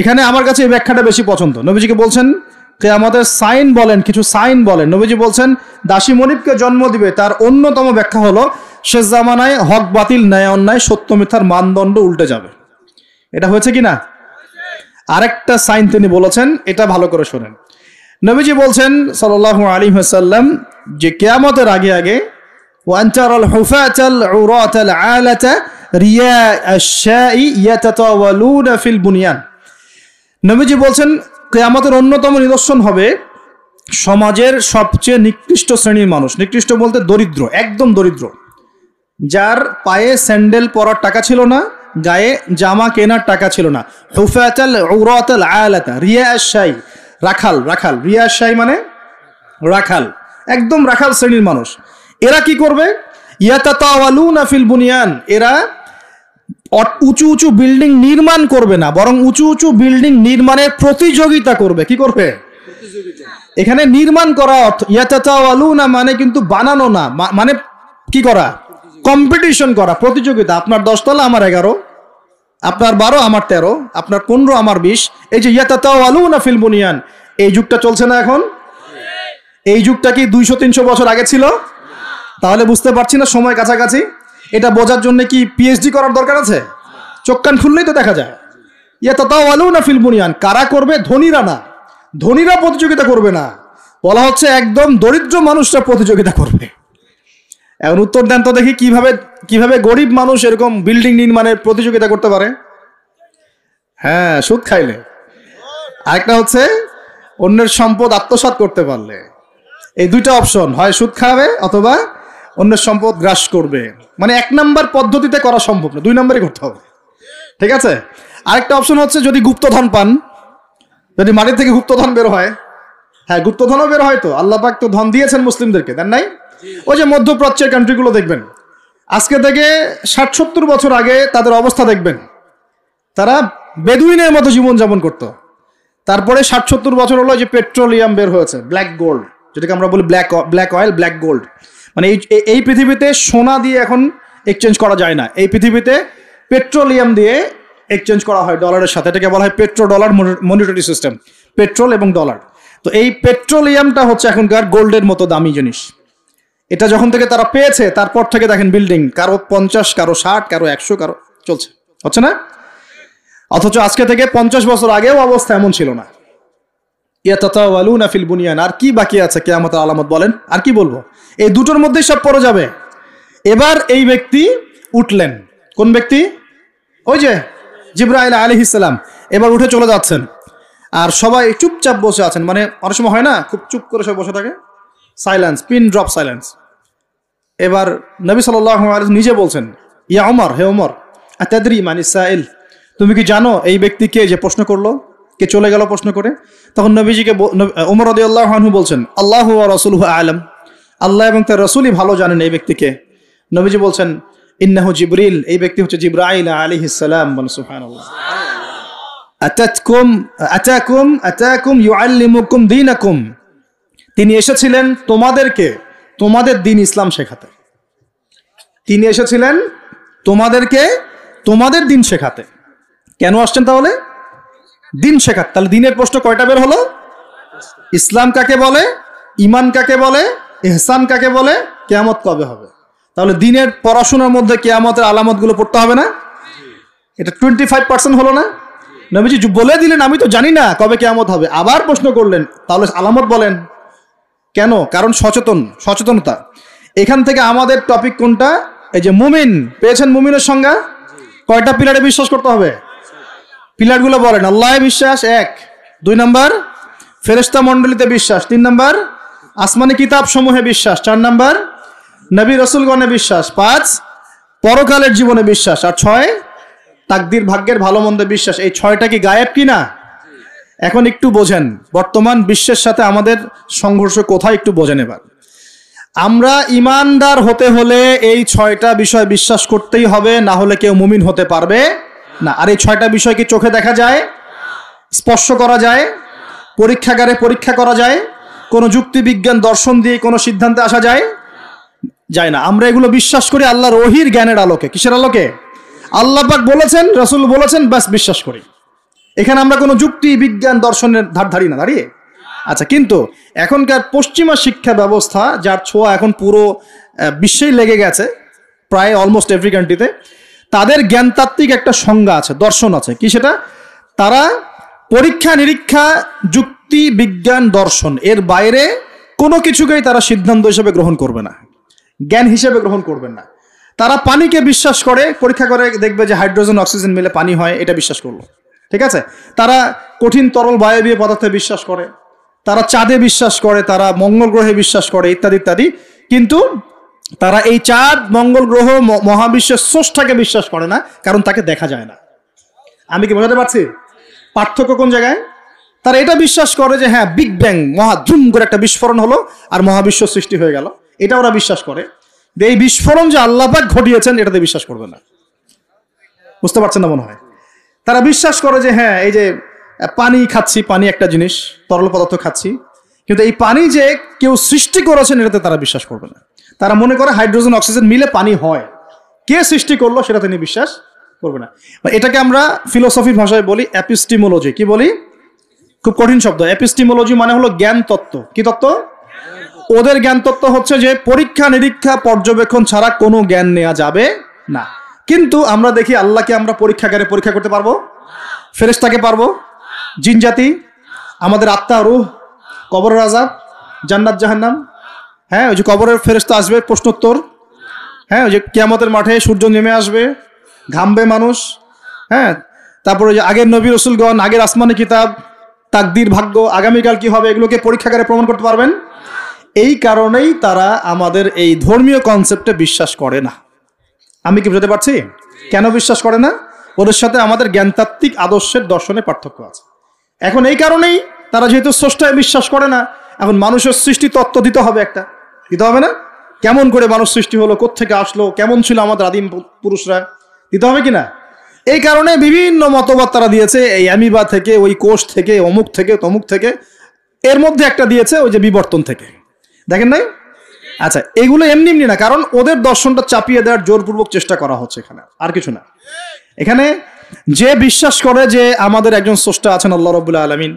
এখানে আমার কাছে এই ব্যাখ্যাটা বেশি পছন্দ। নবীজিকে বলছেন কিয়ামতের সাইন বলেন, কিছু সাইন বলেন। নবীজি বলছেন দাসী মনিবকে জন্ম দিবে, তার অন্যতম ব্যাখ্যা হলো শেষ জামানায় হক বাতিল, ন্যায় অন্যায়, সত্য মিথ্যার মানদণ্ড উল্টে যাবে। এটা হয়েছে কি না? আরেকটা সাইন তিনি বলেছেন, এটা ভালো করে শোনেন। নবীজি বলছেন সাল্লাল্লাহু আলাইহি ওয়াসাল্লাম যে কিয়ামতের আগে আগে ওয়ান্তারাল হুফাতাল উরাতাল আলাতা রিয়া আশ-শাই ইয়াতাতাওয়ালুনা ফিল বুনিয়ান। নবীজি বলছেন কিয়ামতের অন্যতম নিদর্শন হবে সমাজের সবচেয়ে নিকৃষ্ট শ্রেণীর মানুষ। নিকৃষ্ট বলতে দরিদ্র, একদম দরিদ্র, যার পায়ে স্যান্ডেল পরার টাকা ছিল না, গায়ে জামা কেনার টাকা ছিল না। হুফাতাল উরাতাল আলাতা রিয়া আশ-শাই, রাখাল, রাখাল, রিয়া আশ-শাই মানে রাখাল, একদম রাখাল শ্রেণীর মানুষ। এরা কি করবে? ইয়াতাতাওয়ালুনা ফিল বুনিয়ান, এরা উঁচু উঁচু বিল্ডিং নির্মাণ করবে না, বরং উঁচু উঁচু বিল্ডিং নির্মাণের প্রতিযোগিতা করবে। কি করবে? এখানে নির্মাণ করা অর্থ, ইয়াতাতাওয়ালুনা মানে কিন্তু বানানো না, মানে কি করা? কম্পিটিশন করা, প্রতিযোগিতা। আপনার 10 তলা, আমার 11, আপনার 12, আমার 13, আপনার 15, আমার 20। এই যে ইয়াতাতাওয়ালুনা ফিল বুনিয়ান, এই যুগটা চলছে না এখন? এই যুগটা কি 200-300 বছর আগে ছিল? তাহলে বুঝতে পারছি না সময় কাছাকাছি। এটা বোঝার জন্য কি পিএইচডি করার দরকার আছে? চোখ কান খুললেই তো দেখা যায়। ইয়াতাতাওয়ালুনা ফিল বুনিয়ান, কারা করবে? ধনীরা না, ধনীরা প্রতিযোগিতা করবে না, বলা হচ্ছে একদম দরিদ্র মানুষরা প্রতিযোগিতা করবে। এখন উত্তর দেন তো দেখি, কিভাবে গরিব মানুষ এরকম বিল্ডিং নির্মাণের প্রতিযোগিতা করতে পারে? হ্যাঁ, সুদ খাইলে। আরেকটা হচ্ছে অন্যের সম্পদ আত্মসাৎ করতে পারলে। এই দুইটা অপশন, হয় সুদ খাবে অথবা অন্যের সম্পদ গ্রাস করবে। মানে 1 নাম্বার পদ্ধতিতে করা সম্ভব না, 2 নাম্বারই করতে হবে। ঠিক আছে? আরেকটা অপশন হচ্ছে যদি গুপ্তধন পান, যদি মাটি থেকে গুপ্তধন বের হয়। হ্যাঁ, গুপ্তধনও বের হয় তো, আল্লাহ পাক তো ধন দিয়েছেন মুসলিমদেরকে, দেন নাই? ওই যে মধ্যপ্রাচ্যের কান্ট্রিগুলো দেখবেন, আজকে থেকে 60-70 বছর আগে তাদের অবস্থা দেখবেন, তারা বেদুইনের মতো জীবনযাপন করত। তারপরে 60-70 বছর হলো যে পেট্রোলিয়াম বের হয়েছে, ব্ল্যাক গোল্ড, যেটাকে আমরা বলি ব্ল্যাক অয়েল, ব্ল্যাক গোল্ড। মানে এই পৃথিবীতে সোনা দিয়ে এখন এক্সচেঞ্জ করা যায় না, এই পৃথিবীতে পেট্রোলিয়াম দিয়ে এক্সচেঞ্জ করা হয় ডলারের সাথে। এটাকে বলা হয় petro dollar monetary system, petrol এবং ডলার। তো এই পেট্রোলিয়ামটা হচ্ছে এখনকার গোল্ডের মতো দামি জিনিস। এটা যখন থেকে তারা পেয়েছে, তারপর থেকে দেখেন বিল্ডিং, কারো 50, কারো 60, কারো 100, কারো চলছে, হচ্ছে না? অথচ আজকে থেকে 50 বছর আগেও অবস্থা এমন ছিল না। ইয়াতাতাওয়ালুনা ফিল বুনিয়ান, আর কি বাকি আছে কিয়ামতের আলামত বলেন? আর কি বলবো? এই দুটোর মধ্যেই সব পড়ে যাবে। এবার এই ব্যক্তি উঠলেন, কোন ব্যক্তি? ওই যে জিবরাইল আলাইহিস সালাম এবার উঠে চলে যাচ্ছেন, আর সবাই চুপচাপ বসে আছেন। মানে অনেক সময় হয় না, খুব চুপ করে সবাই বসে থাকে, সাইলেন্স, পিন ড্রপ সাইলেন্স। এবার নবী সাল্লাল্লাহু আলাইহি নিজে বলছেন, ইয়া ওমর, হে ওমর, আতাদরি মানিস সাইল, তুমি কি জানো এই ব্যক্তি কে যে প্রশ্ন করলো? কে চলে গেল প্রশ্ন করে। তখন নবীজিকে ওমর রাদিয়াল্লাহু আনহু বলছেন, আল্লাহু ওয়া রাসূলুহু আ'লাম, আল্লাহ এবং তার রাসূলই ভালো জানেন এই ব্যক্তিকে। নবীজি বলছেন, ইন্নাহু জিবরিল, এই ব্যক্তি হচ্ছে জিবরাইল আলাইহিস সালাম। বলেন সুবহানাল্লাহ। আতাকুম ইউআল্লিমুকুম দীনাকুম, তিনি এসেছিলেন তোমাদেরকে তোমাদের দ্বীন ইসলাম শেখাতে। তিনি এসেছিলেন তোমাদেরকে তোমাদের দ্বীন শেখাতে। কেন আসছেন তাহলে? দ্বীন শেখাতে। তাহলে দ্বীনের প্রশ্ন কয়টা বের হলো? ইসলাম কাকে বলে, ঈমান কাকে বলে, ইহসান কাকে বলে, কিয়ামত কবে হবে। তাহলে দ্বীনের পড়াশোনার মধ্যে কিয়ামতের আলামতগুলো পড়তে হবে না? এটা 25% হলো না? নবীজি বলে দিলেন আমি তো জানি না কবে কিয়ামত হবে, আবার প্রশ্ন করলেন তাহলে আলামত বলেন। কেন? কারণ সচেতনতা। এখান থেকে আমাদের টপিক কোনটা? এই যে মুমিন পেয়েছেন, মুমিনের সংজ্ঞা কয়টা পিলারে বিশ্বাস করতে হবে? পিলারগুলো বলেন। আল্লাহে বিশ্বাস 1, 2 নাম্বার ফেরেশতা মণ্ডলীতে বিশ্বাস, 3 নাম্বার আসমানি কিতাব সমূহে বিশ্বাস, 4 নাম্বার নবী রাসূলগণে বিশ্বাস, 5 পরকালের জীবনে বিশ্বাস, আর 6 তাকদীর ভাগ্যের ভালো মন্দে বিশ্বাস। এই 6টা কি গায়েব কি না? এখন একটু বোঝেন বর্তমান বিশ্বের সাথে আমাদের সংঘর্ষ কোথায়, একটু বোঝেন এবার। আমরা ইমানদার হতে হলে এই 6টা বিষয় বিশ্বাস করতেই হবে, না হলে কেউ মুমিন হতে পারবে না। আর এই 6টা বিষয় কি চোখে দেখা যায়, স্পর্শ করা যায়, পরীক্ষাগারে পরীক্ষা করা যায়, কোনো যুক্তি বিজ্ঞান দর্শন দিয়ে কোনো সিদ্ধান্তে আসা যায় না। আমরা এগুলো বিশ্বাস করি আল্লাহর ওহীর জ্ঞানের আলোকে। কিসের আলোকে? আল্লাহ পাক বলেছেন, রাসূল বলেছেন, বাস বিশ্বাস করি। এখানে আমরা কোনো যুক্তি বিজ্ঞান দর্শনের ধার ধারি না দাঁড়িয়ে। আচ্ছা, কিন্তু এখনকার পশ্চিমা শিক্ষা ব্যবস্থা, যার ছোঁয়া এখন পুরো বিশ্বেই লেগে গেছে, প্রায় অলমোস্ট এভরি কান্ট্রিতে, তাদের জ্ঞানতাত্ত্বিক একটা সংজ্ঞা আছে, দর্শন আছে। কি সেটা? তারা পরীক্ষা নিরীক্ষা যুক্তি বিজ্ঞান দর্শন এর বাইরে কোনো কিছুকেই তারা সিদ্ধান্ত হিসেবে গ্রহণ করবে না, জ্ঞান হিসেবে গ্রহণ করবেন না। তারা পানিকে বিশ্বাস করে, পরীক্ষা করে দেখবে যে হাইড্রোজেন অক্সিজেন মিলে পানি হয়, এটা বিশ্বাস করলো, ঠিক আছে। তারা কঠিন তরল বায়বীয় পদার্থে বিশ্বাস করে, তারা চাঁদে বিশ্বাস করে, তারা মঙ্গল গ্রহে বিশ্বাস করে, ইত্যাদি ইত্যাদি। কিন্তু তারা এই চাঁদ, মঙ্গল গ্রহ, মহাবিশ্বের স্রষ্টাকে বিশ্বাস করে না, কারণ তাকে দেখা যায় না। আমি কি বোঝাতে পারছি পার্থক্য কোন জায়গায়? তারা এটা বিশ্বাস করে যে হ্যাঁ, বিগ ব্যাং, মহাধুম করে একটা বিস্ফোরণ হলো আর মহাবিশ্ব সৃষ্টি হয়ে গেল, এটা ওরা বিশ্বাস করে। এই বিস্ফোরণ যে আল্লাহ পাক ঘটিয়েছেন এটাতে বিশ্বাস করবে না। বুঝতে পারছেন না মনে হয়? তারা বিশ্বাস করে যে হ্যাঁ, এই যে পানি খাচ্ছি, পানি একটা জিনিস, তরল পদার্থ খাচ্ছি, কিন্তু এই পানি যে কেউ সৃষ্টি করেছেন এটাতে তারা বিশ্বাস করবে না। তারা মনে করে হাইড্রোজেন অক্সিজেন মিলে পানি হয়, কে সৃষ্টি করলো সেটা তিনি বিশ্বাস করবে না। এটাকে আমরা ফিলোসফির ভাষায় বলি এপিস্টিমোলজি। কি বলি? খুব কঠিন শব্দ। এপিস্টিমোলজি মানে হলো জ্ঞান তত্ত্ব। কি তত্ত্ব? ওদের জ্ঞান তত্ত্ব হচ্ছে যে পরীক্ষা নিরীক্ষা পর্যবেক্ষণ ছাড়া কোনো জ্ঞান নেওয়া যাবে না। কিন্তু আমরা দেখি আল্লাহকে আমরা পরীক্ষাগারে পরীক্ষা করতে পারবো? ফেরেশতাকে পারবো? জিন জাতি, আমাদের আত্মা, রূহ, কবরের আযাব, জান্নাত জাহান্নাম, হ্যাঁ ওই যে কবরের ফেরেশতা আসবে, প্রশ্নোত্তর, হ্যাঁ ওই যে কিয়ামতের মাঠে সূর্য নেমে আসবে, ঘামবে মানুষ, হ্যাঁ তারপরে যে আগের নবী রাসূলগণ, আগের আসমানি কিতাব, তাকদীর, ভাগ্য, আগামীকাল কি হবে, এগুলোকে পরীক্ষাগারে প্রমাণ করতে পারবেন। এই কারণেই তারা আমাদের এই ধর্মীয় কনসেপ্টে বিশ্বাস করে না। আমি কি বুঝতে পারছি কেন বিশ্বাস করে না? ওদের সাথে আমাদের জ্ঞানতাত্ত্বিক আদর্শের দর্শনে পার্থক্য আছে। এখন এই কারণেই তারা যেহেতু স্রষ্টায় বিশ্বাস করে না, এখন মানুষের সৃষ্টি তত্ত্ব দিতে হবে, একটা দিতে হবে না? কেমন করে মানুষ সৃষ্টি হলো, কোত্থেকে আসলো, কেমন ছিল আমাদের আদিম পুরুষরা, দিতে হবে কিনা? এই কারণে বিভিন্ন মতবাদ তারা দিয়েছে, এই অ্যামিবা থেকে, ওই কোষ থেকে, অমুক থেকে, তমুক থেকে, এর মধ্যে একটা দিয়েছে ওই যে বিবর্তন থেকে। দেখেন নাই? আচ্ছা, এগুলো এমনি এমনি না, কারণ ওদের দর্শনটা চাপিয়ে দেওয়ার জোরপূর্বক চেষ্টা করা হচ্ছে এখানে, আর কিছু না। এখানে যে বিশ্বাস করে যে আমাদের একজন স্রষ্টা আছেন আল্লাহ রাব্বুল আলামিন,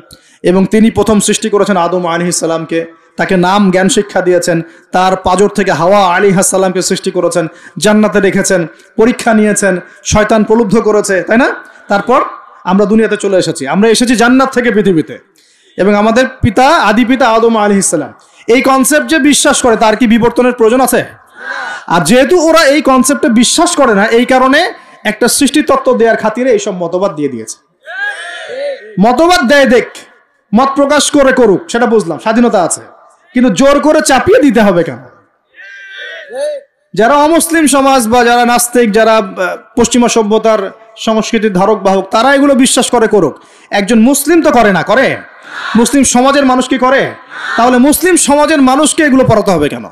এবং তিনি প্রথম সৃষ্টি করেছেন আদম আলাইহিস সালামকে, তাকে নাম জ্ঞান শিক্ষা দিয়েছেন, তার পাজর থেকে হাওয়া আলাইহিস সালামকে সৃষ্টি করেছেন, জান্নাতে রেখেছেন, পরীক্ষা নিয়েছেন, শয়তান প্রলুব্ধ করেছে, তাই না? তারপর আমরা দুনিয়াতে চলে এসেছি, আমরা এসেছি জান্নাত থেকে পৃথিবীতে, এবং আমাদের পিতা, আদি পিতা আদম আলাইহিস সালাম এই কনসেপ্ট যে বিশ্বাস করে, তার কি বিবর্তনের প্রয়োজন আছে? আর যেহেতু ওরা এই কনসেপ্টে বিশ্বাস করে না, এই কারণে একটা সৃষ্টি তত্ত্ব দেওয়ার খাতিরে এইসব মতবাদ দিয়ে দিয়েছে। মতবাদ দেয়, দেখ, মত প্রকাশ করে করুক, সেটা বুঝলাম, স্বাধীনতা আছে, কিন্তু জোর করে চাপিয়ে দিতে হবে কেন? যারা অমুসলিম সমাজ বা যারা নাস্তিক, যারা পশ্চিমা সভ্যতার সংস্কৃতির ধারক বাহক, তারা এগুলো বিশ্বাস করে করুক। একজন মুসলিম তো করে না, করে? মুসলিম সমাজের মানুষ কি করে? তাহলে মুসলিম সমাজের মানুষকে এগুলো পড়াতে হবে কেন?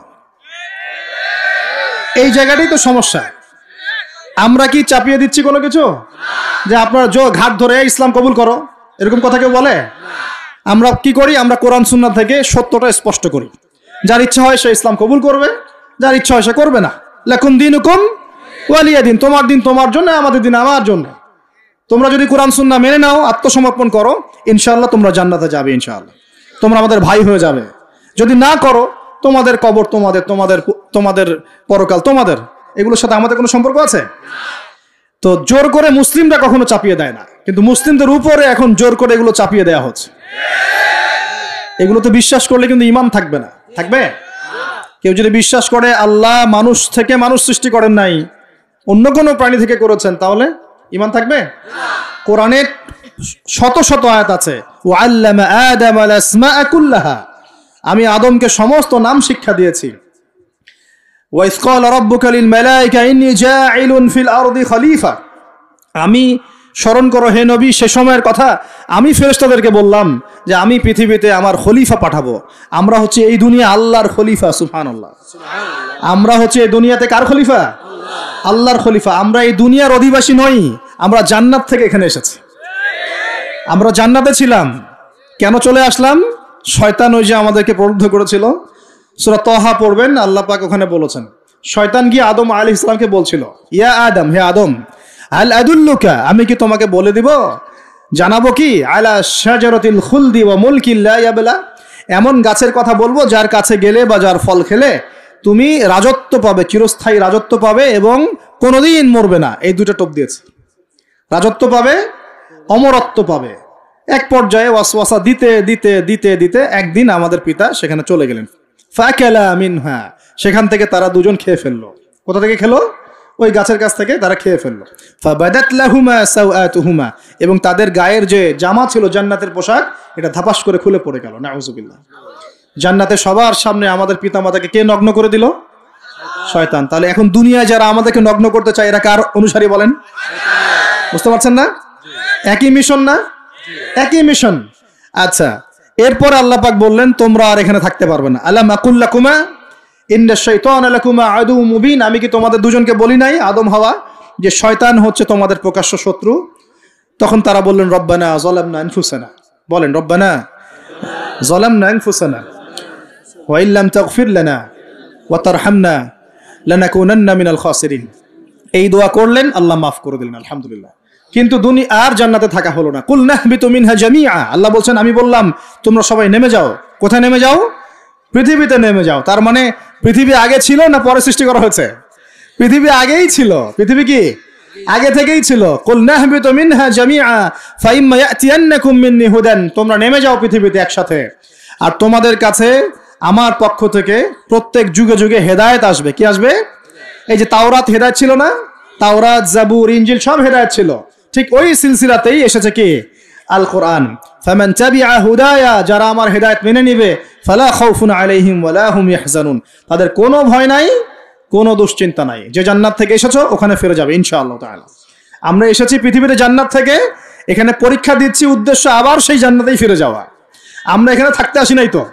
এই জায়গাটাই তো সমস্যা। আমরা কি চাপিয়ে দিচ্ছি কোনো কিছু? যে আপনার ঘাট ধরে ইসলাম কবুল করো, এরকম কথা কেউ বলে? আমরা কি করি? আমরা কোরআন সুন্নাহ থেকে সত্যটা স্পষ্ট করি। যার ইচ্ছা হয় সে ইসলাম কবুল করবে, যার ইচ্ছা হয় সে করবে না। লাকুম দীনুকুম ওয়ালিয়া দিন, তোমার দিন তোমার জন্য, আমাদের দিন আমার জন্য। তোমরা যদি কোরআন সুন্নাহ মেনে নাও, আত্মসমর্পণ করো, ইনশাআল্লাহ তোমরা জান্নাতে যাবে, ইনশাআল্লাহ তোমরা আমাদের ভাই হয়ে যাবে। যদি না করো, তোমাদের কবর তোমাদের, তোমাদের তোমাদের পরকাল তোমাদের, এগুলোর সাথে আমাদের কোনো সম্পর্ক আছে? তো জোর করে মুসলিমরা কখনো চাপিয়ে দেয় না, কিন্তু মুসলিমদের উপরে এখন জোর করে এগুলো চাপিয়ে দেওয়া হচ্ছে। এগুলো তো বিশ্বাস করলে কিন্তু ঈমান থাকবে না, থাকবে? কেউ যদি বিশ্বাস করে আল্লাহ মানুষ থেকে মানুষ সৃষ্টি করেন নাই, অন্য কোনো প্রাণী থেকে করেছেন, তাহলে ঈমান থাকবে? কোরআনে শত শত আয়াত আছে, ওয়াল্লামা আদামাল আসমাআ কুল্লাহা, আমি আদমকে সমস্ত নাম শিক্ষা দিয়েছি। ওয়াইজ ক্বালা রাব্বুকা লিল মালায়েকা ইন্নী জাঈলুন ফিল আরদি খলিফা, আমি স্মরণ করো হে নবী সে সময়ের কথা, আমি ফেরেশতাদেরকে বললাম যে আমি পৃথিবীতে আমার খলিফা পাঠাবো। আমরা হচ্ছে এই দুনিয়া আল্লাহর খলিফা, সুবহানাল্লাহ। আমরা হচ্ছে এই দুনিয়াতে কার খলিফা? আল্লাহর খলিফা। আমরা এই দুনিয়ার অধিবাসী নই, আমরা জান্নাত থেকে এখানে এসেছি। আমরা জান্নাতে ছিলাম, কেন চলে আসলাম? শয়তান ওই যে আমাদেরকে প্রলুব্ধ করেছিল। সূরা তাহা পড়বেন, আল্লাহ পাক ওখানে বলেছেন, শয়তান গিয়ে আদম আলাইহিস সালামকে বলছিল, ইয়া আদম, হে আদম, আল আদুল্লুকা, আমি কি তোমাকে বলে দিব, জানাবো কি, আলা শাজারাতিল খুলদি ওয়া মুলকিন লা ইয়াবলা, এমন গাছের কথা বলবো যার কাছে গেলে বা যার ফল খেলে তুমি রাজত্ব পাবে, চিরস্থায়ী রাজত্ব পাবে এবং কোনোদিন মরবে না। এই দুটো টোপ দিয়েছে, রাজত্ব পাবে, অমরত্ব পাবে। এক পর্যায়ে ওয়াসওয়াসা দিতে দিতে দিতে দিতে একদিন আমাদের পিতা সেখানে চলে গেলেন। ফাকালা মিনহা, সেখান থেকে তারা দুজন খেয়ে ফেললো। কোথা থেকে খেলো? ওই গাছের কাছ থেকে তারা খেয়ে ফেললো। ফাবাদাত লাহুমা সাওআতুহুমা, এবং তাদের গায়ের যে জামা ছিল জান্নাতের পোশাক, এটা ধাপাস করে খুলে পড়ে গেল। নাউযুবিল্লাহ। জান্নাতে সবার সামনে আমাদের পিতামাতাকে কে নগ্ন করে দিল? শয়তান। তাহলে এখন দুনিয়ায় যারা আমাদেরকে নগ্ন করতে চায়, এরা কার অনুসারী বলেন? বুঝতে পারছেন না? একই মিশন না? একই মিশন। আচ্ছা, এরপর আল্লাহ পাক বললেন তোমরা আর এখানে থাকতে পারবে না। আলাম আকুল লাকুমা ইন্না শাইতানা লাকুমা আদুউম মুবিন, আমি কি তোমাদের দুজনকে বলি নাই, আদম হাওয়া, যে শয়তান হচ্ছে তোমাদের প্রকাশ্য শত্রু? তখন তারা বললেন রব্বানা যালামনা আনফুসানা, বলেন রব্বানা যালামনা আনফুসানা ওয়া ইল্লাম তাগফির লানা ওয়া তারহামনা লানাকুনান্না মিনাল খাসিরিন। এই দোয়া করলেন, আল্লাহ মাফ করে দিলেন, আলহামদুলিল্লাহ। কিন্তু দুনিয়া আর জান্নাতে থাকা হলো না। কুল নাহবিতু মিনহা জামিআ, আল্লাহ বলছেন আমি বললাম তোমরা সবাই নেমে যাও। কোথায় নেমে যাও? পৃথিবীতে নেমে যাও। তার মানে পৃথিবী আগে ছিল না পরে সৃষ্টি করা হয়েছে? পৃথিবী আগেই ছিল। পৃথিবী কি আগে থেকেই ছিল? কুল নাহবিতু মিনহা জামিআ ফাইম্মা ইয়াতিয়ান্নাকুম মিন্নি হুদান, তোমরা নেমে যাও পৃথিবীতে একসাথে, আর তোমাদের কাছে আমার পক্ষ থেকে প্রত্যেক যুগে যুগে হেদায়েত আসবে। কি আসবে? এই যে তাওরাত হেদায়েত ছিল না? তাওরাত, জাবুর, ইনজিল সব হেদায়েত ছিল। ঠিক ওই সিলসিলাতেই এসেছে কি? আল কোরআন। ফামান তাবিআ হুদায়া, যারা আমার হেদায়েত মেনে নিবে, ফালা খাউফুন আলাইহিম ওয়ালা হুম ইয়াহজানুন, তাদের কোনো ভয় নাই, কোনো দুশ্চিন্তা নাই। যে জান্নাত থেকে এসেছো ওখানে ফিরে যাবে ইনশাআল্লাহ তাআলা। আমরা এসেছি পৃথিবীতে জান্নাত থেকে, এখানে পরীক্ষা দিচ্ছি, উদ্দেশ্য আবার সেই জান্নাতেই ফিরে যাওয়া। আমরা এখানে থাকতে আসি নাই তো,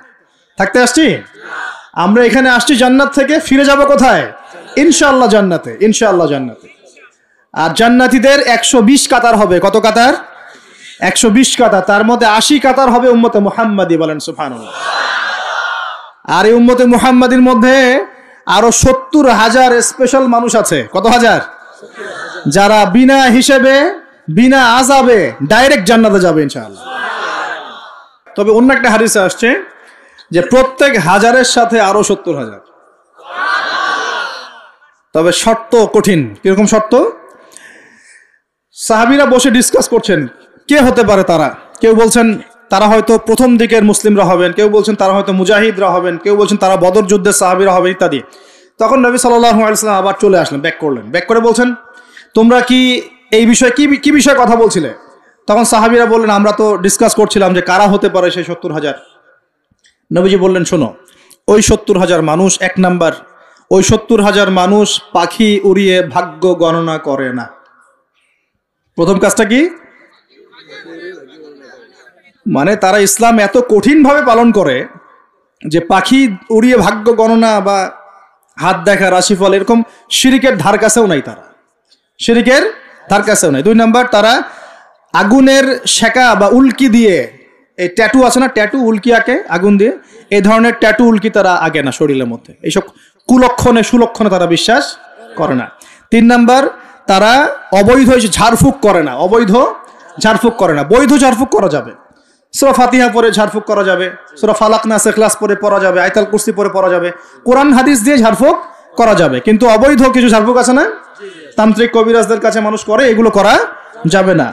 থাকতে আসছি। আমরা এখানে আসছি জান্নাত থেকে, ফিরে যাব কোথায়? ইনশাআল্লাহ জান্নাতে, ইনশাআল্লাহ জান্নাতে। আর জান্নাতীদের 120 কাতার হবে। কত কাতার? 120 কাতার। তার মধ্যে 80 কাতার হবে উম্মতে মুহাম্মাদি, বলেন সুবহানাল্লাহ। আর এই উম্মতে মুহাম্মাদির মধ্যে আরো 70,000 স্পেশাল মানুষ আছে। কত হাজার? যারা বিনা হিসেবে, বিনা আযাবে ডাইরেক্ট জান্নাতে যাবে ইনশাআল্লাহ। তবে অন্য একটা হাদিসে আসছে যে প্রত্যেক হাজারের সাথে আরো 70,000। তবে শর্ত কঠিন। কিরকম শর্ত? সাহাবীরা বসে ডিসকাস করছেন কে হতে পারে তারা। কেউ বলছেন তারা হয়তো প্রথম দিকের মুসলিমরা হবেন, কেউ বলছেন তারা হয়তো মুজাহিদরা হবেন, কেউ বলছেন তারা বদর যুদ্ধের সাহাবীরা হবেন ইত্যাদি। তখন নবী সাল্লাল্লাহু আলাইহি ওয়াসাল্লাম আবার চলে আসলেন, ব্যাক করলেন। ব্যাক করে বলছেন তোমরা কি এই বিষয়ে কি বিষয়ে কথা বলছিলে? তখন সাহাবীরা বললেন আমরা তো ডিসকাস করছিলাম যে কারা হতে পারে সেই 70,000। নবীজি বললেন শোনো, ওই 70,000 মানুষ, এক নাম্বার ওই 70,000 মানুষ পাখি উড়িয়ে ভাগ্য গণনা করে না। প্রথম কাজটা কি? মানে তারা ইসলাম এত কঠিনভাবে পালন করে যে পাখি উড়িয়ে ভাগ্য গণনা বা হাত দেখা, রাশিফল, এরকম শিরিকের ধার কাছেও নাই। তারা শিরিকের ধার কাছেও নাই। 2 নাম্বার, তারা আগুনের শেখা বা উল্কি দিয়ে, এই ট্যাটু আছে না, ট্যাটু উল্কি আঁকে আগুন দিয়ে, এই ধরনের ট্যাটু উল্কি তারা আঁকে না শরীরের মধ্যে। এইসব কুলক্ষণে সুলক্ষণে তারা বিশ্বাস করে না। 3 নাম্বার, তারা অবৈধ ঝাড়ফুঁক করে না। অবৈধ ঝাড়ফুঁক করে না। বৈধ ঝাড়ফুঁক করা যাবে, সূরা ফাতিহা পড়ে ঝাড়ফুঁক করা যাবে, সূরা ফালাক নাস ইখলাস পড়ে পড়া যাবে, আয়াতুল কুরসি পড়ে পড়া যাবে, কোরআন হাদিস দিয়ে ঝাড়ফুঁক করা যাবে। কিন্তু অবৈধ কিছু ঝাড়ফুঁক আছে না, তান্ত্রিক কবিরাজদের কাছে মানুষ করে, এগুলো করা যাবে না।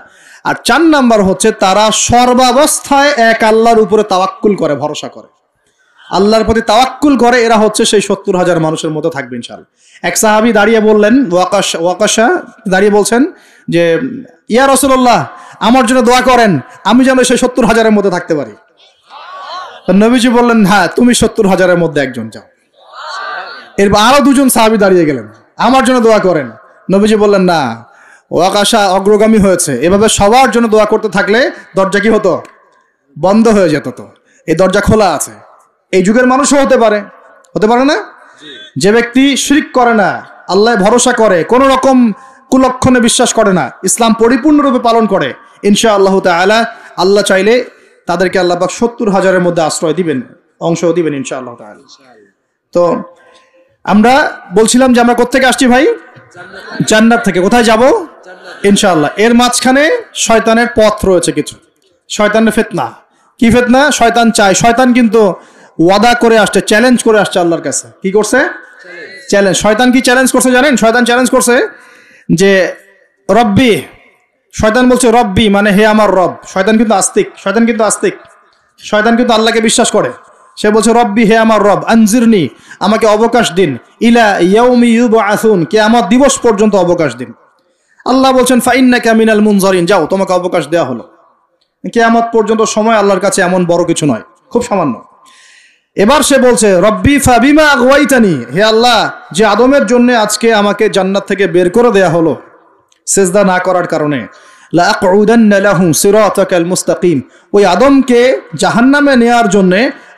আর 4 নাম্বার হচ্ছে তারা সর্বাবস্থায় এক আল্লাহর উপরে তাওয়াক্কুল করে, ভরসা করে, আল্লাহর প্রতি তাওয়াক্কুল করে। এরা হচ্ছে সেই 70,000 মানুষের মধ্যে থাকবে ইনশাআল্লাহ। এক সাহাবী দাঁড়িয়ে বললেন, ওয়াকাশা দাঁড়িয়ে বলছেন যে ইয়া রাসূলুল্লাহ, আমার জন্য দোয়া করেন, আমি যেন সেই 70,000-এর মধ্যে থাকতে পারি। তো নবীজি বললেন, হ্যাঁ তুমি 70,000-এর মধ্যে একজন, যাও। এরপর আরো 2 জন সাহাবী দাঁড়িয়ে গেলেন, আমার জন্য দোয়া করেন। নবীজি বললেন, না, ওয়াকাশা অগ্রগামী হয়েছে। এভাবে সবার জন্য দোয়া করতে থাকলে দরজা কি হতো? বন্ধ হয়ে যেত। তো এই দরজা খোলা আছে। এই যুগের মানুষও হতে পারে না? যে ব্যক্তি শিরক করে না, আল্লাহ ভরসা করে, কোন রকম কুলক্ষণে বিশ্বাস করে না, ইসলাম পরিপূর্ণরূপে পালন করে, ইনশাআল্লাহ তাআলা আল্লাহ চাইলে তাদেরকে আল্লাহ পাক 70,000-এর মধ্যে আশ্রয় দিবেন, অংশ দিবেন ইনশাআল্লাহ তাআলা। তো আমরা বলছিলাম যে আমরা কোত্থেকে আসছি ভাই? জান্নাত থেকে। কোথায় যাব? ইনশাআল্লাহ। এর মাঝখানে শয়তানের পথ রয়েছে কিছু, শয়তানের ফিতনা। কি ফিতনা? শয়তান চায়, শয়তান কিন্তু ওয়াদা করে আসছে, চ্যালেঞ্জ করে আসছে আল্লাহর কাছে। কি করছে? চ্যালেঞ্জ। শয়তান কি চ্যালেঞ্জ করছে জানেন? শয়তান চ্যালেঞ্জ করছে যে রব্বি, শয়তান বলছে রব্বি মানে হে আমার রব। শয়তান কিন্তু আস্তিক, শয়তান কিন্তু আল্লাহকে বিশ্বাস করে। সে বলছে রব্বি, হে আমার রব, আনজিরনি, আমাকে অবকাশ দিন, ইলা ইয়াউমি ইউবআসুন, কিয়ামত দিবস পর্যন্ত অবকাশ দিন। আল্লাহ বলছেন ফাইন্নাকা মিনাল মুনজারিন, যাও, তোমাকে অবকাশ দেওয়া হলো। কিয়ামত পর্যন্ত সময় আল্লাহর কাছে এমন বড় কিছু নয়, খুব সামান্য। এবার সে বলছে রব্বি ফাবিমা আগওয়াইতানি, হে আল্লাহ, যে আদমের জন্য আজকে আমাকে জান্নাত থেকে বের করে দেয়া হলো সিজদা না করার কারণে, লা আকুদান্না লাহু সিরাতাকাল মুস্তাকিম, ওই আদমকে জাহান্নামে নেয়ার জন্য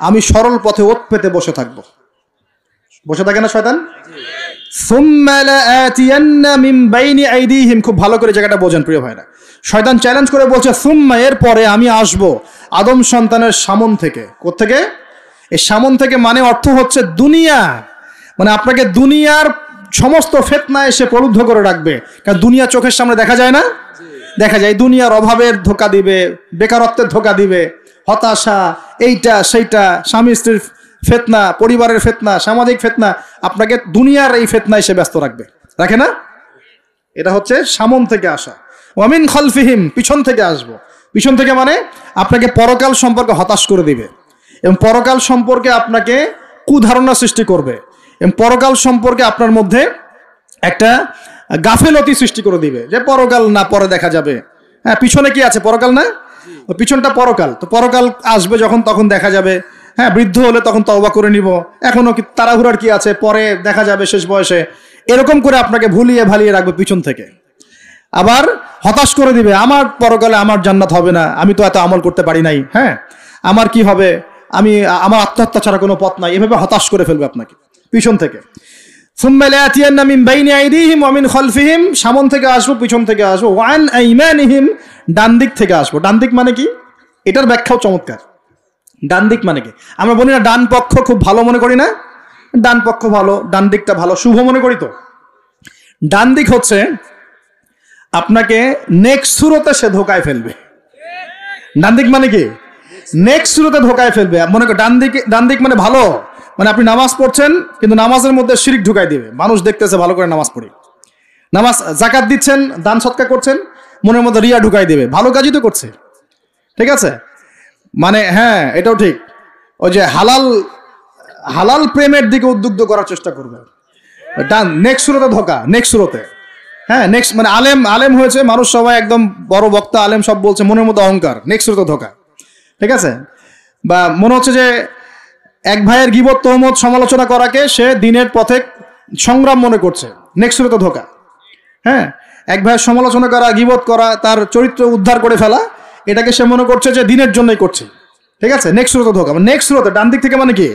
আমি সরল পথে ওত পেতে বসে থাকবো। বসে থাকে না শয়তান? সুম্মা লাআতিয়ান্না মিন বাইনি আইদিহিম, খুব ভালো করে জায়গাটা বোঝেন প্রিয় ভাইরা। শয়তান চ্যালেঞ্জ করে বলছে সুম্মা, এর পরে আমি আসবো আদম সন্তানের সামন থেকে। কোত্থেকে? এই সামন থেকে মানে অর্থ হচ্ছে দুনিয়া, মানে আপনাকে দুনিয়ার সমস্ত ফিতনা এসে প্রলুব্ধ করে রাখবে। কারণ দুনিয়া চোখের সামনে দেখা যায় না, দেখা যায়। দুনিয়ার অভাবের ধোঁকা দিবে, বেকারত্বের ধোঁকা দিবে, হতাশা, এইটা সেইটা, স্বামী স্ত্রীর ফিতনা, পরিবারের ফিতনা, সামাজিক ফিতনা, আপনাকে দুনিয়ার এই ফিতনা এসে ব্যস্ত রাখবে, রাখে না? এটা হচ্ছে সামন থেকে আসা। ওয়ামিন খালফিহিম, পিছন থেকে আসবো। পিছন থেকে মানে আপনাকে পরকাল সম্পর্কে হতাশ করে দিবে, এবং পরকাল সম্পর্কে আপনাকে কুধারণা সৃষ্টি করবে, এবং পরকাল সম্পর্কে আপনার মধ্যে একটা গাফেলতি সৃষ্টি করে দিবে যে পরকাল না, পরে দেখা যাবে। হ্যাঁ, পিছনে কি আছে? পরকাল না? পিছনটা পরকাল। তো পরকাল আসবে যখন, তখন দেখা যাবে। হ্যাঁ, বৃদ্ধ হলে তখন তওবা করে নিব, এখনো কি তাড়াহুড়ার কি আছে, পরে দেখা যাবে শেষ বয়সে। এরকম করে আপনাকে ভুলিয়ে ভালিয়ে রাখবে পিছন থেকে। আবার হতাশ করে দিবে, আমার পরকালে আমার জান্নাত হবে না, আমি তো এত আমল করতে পারি নাই, হ্যাঁ, আমার কি হবে, আমার আত্মহত্যা ছাড়া কোনো পথ নাই। এভাবে হতাশ করে ফেলবে আপনাকে পিছন থেকে। সুম্মা লাআতিয়ান্না মিন বাইনি আইদিহিম ওয়া মিন খালফিহিম, সামন থেকে আসবো, পিছন থেকে আসবো, ওয়া আন আইমানিহিম, ডান দিক থেকে আসবো। ডান দিক মানে কি? এটার ব্যাখ্যাও চমৎকার। ডান দিক মানে কি? আমরা বলি না ডান পক্ষ খুব ভালো মনে করি না? ডান পক্ষ ভালো, ডান দিকটা ভালো, শুভ মনে করি তো। ডান দিক হচ্ছে আপনাকে নেক্সট সুরতে সে ধোকায় ফেলবে। ডান দিক মানে কি? নেক্সট সুরতে ধোকায় ফেলবে। মনে কর ডান দিক মানে ভালো, মানে আপনি নামাজ পড়ছেন কিন্তু নামাজের মধ্যে শিরক ঢুকাই দিবে। মানুষ দেখতেছে ভালো করে নামাজ পড়ি, নামাজ যাকাত দিচ্ছেন, দান সৎকার করছেন, মনের মধ্যে রিয়া ঢুকাই দিবে। ভালো কাজই তো করছে, ঠিক আছে, মানে হ্যাঁ, এটাও ঠিক। ওই যে হালাল প্রেমের দিকে উদ্বুদ্ধ করার চেষ্টা করবে। ডান নেক্সট সুরতে ধোকা, নেক্সট সুরতে। হ্যাঁ, নেক্সট মানে আলেম হয়েছে মানুষ, সবাই একদম বড় বক্তা আলেম সব বলছে, মনের মধ্যে অহংকার, নেক্সট সুরতে ধোকা, ঠিক আছে। বা মনে হচ্ছে যে এক ভাইয়ের গীবত তহমত সমালোচনা করাকে সে দিনের পথে সংগ্রাম মনে করছে, নেক্সট সুরতে ধোকা। হ্যাঁ, এক ভাইয়ের সমালোচনা করা, গীবত করা, তার চরিত্র উদ্ধার করে ফেলা, এটাকে সে মনে করছে যে দিনের জন্যই করছে। ঠিক আছে, নেক্সট সুরতে ধোকা, নেক্সট সুরতে ডান দিক থেকে মানে কি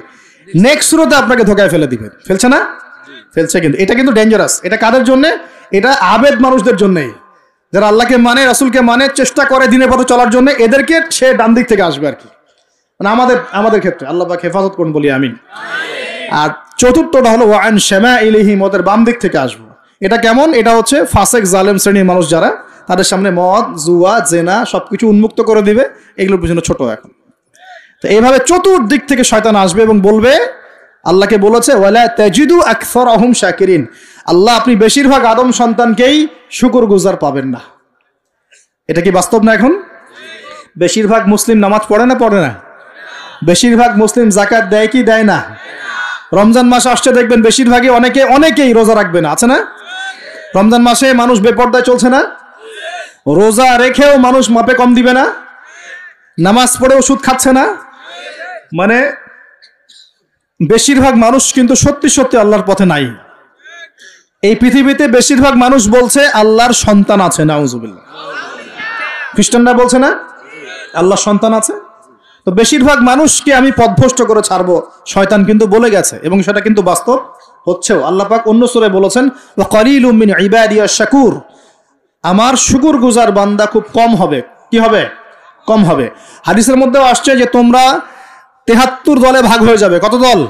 নেক্সট সুরতে আপনাকে ধোকায় ফেলে দিবে। ফেলছে না? ফেলছে। কিন্তু এটা কিন্তু ডেঞ্জারাস। এটা কাদের জন্য? এটা আবেদ মানুষদের জন্যই, যারা আল্লাহকে মানে, রাসূলকে মানে, চেষ্টা করে দিনের পথে চলার জন্য, এদেরকে সে ডান দিক থেকে আসবে আর কি। মানে আমাদের ক্ষেত্রে আল্লাহ পাক হেফাজত করুন বলি আমিন। আর চতুর্থটা হলো ওয়ান শামাইলিহিম, ওদের বাম দিক থেকে আসবো। এটা কেমন? এটা হচ্ছে ফাসেক জালেম শ্রেণীর মানুষ যারা, তাদের সামনে মদ, জুয়া, জেনা সবকিছু উন্মুক্ত করে দিবে, এগুলোর পিছনে ছোট এখন। তো এইভাবে চতুর্দিক থেকে শয়তান আসবে এবং বলবে, আল্লাহকে বলেছে ওয়ালা তাজিদু আকসারহুম শাকিরিন, আল্লাহ আপনি বেশিরভাগ আদম সন্তানকেই শুকরগুজার পাবেন না। এটা কি বাস্তব না? এখন বেশিরভাগ মুসলিম নামাজ পড়ে না? পড়ে না? বেশিরভাগ মুসলিম যাকাত দেয় কি দেয় না? রমজান মাস আসছে দেখবেন বেশিরভাগই অনেকেই রোজা রাখবে না, আছে না? রমজান মাসে মানুষ বেপরদায় চলছে না? রোজা রেখেও মানুষ মাপে কম দিবে না? নামাজ পড়েও সুদ খাচ্ছে না? মানে বেশিরভাগ মানুষ কিন্তু সত্যি সত্যি আল্লাহর পথে নাই। এই পৃথিবীতে বেশিরভাগ মানুষ বলছে আল্লাহর সন্তান আছে, নাউজুবিল্লাহ। খ্রিস্টানরা বলছে না আল্লাহর সন্তান আছে? তো বেশিরভাগ মানুষকে আমি পথভ্রষ্ট করে ছাড়বো, শয়তান কিন্তু বলে গেছে, এবং সেটা কিন্তু বাস্তব হচ্ছেও। আল্লাহ পাক অন্য সূরায় বলেছেন ওয়া কালিলুম মিন ইবাদিয়াশ শাকুর, আমার শুকরগুজার বান্দা খুব কম হবে। কি হবে? কম হবে। হাদিসের মধ্যেও আসছে যে তোমরা ৭৩ দলে ভাগ হয়ে যাবে। কত দল?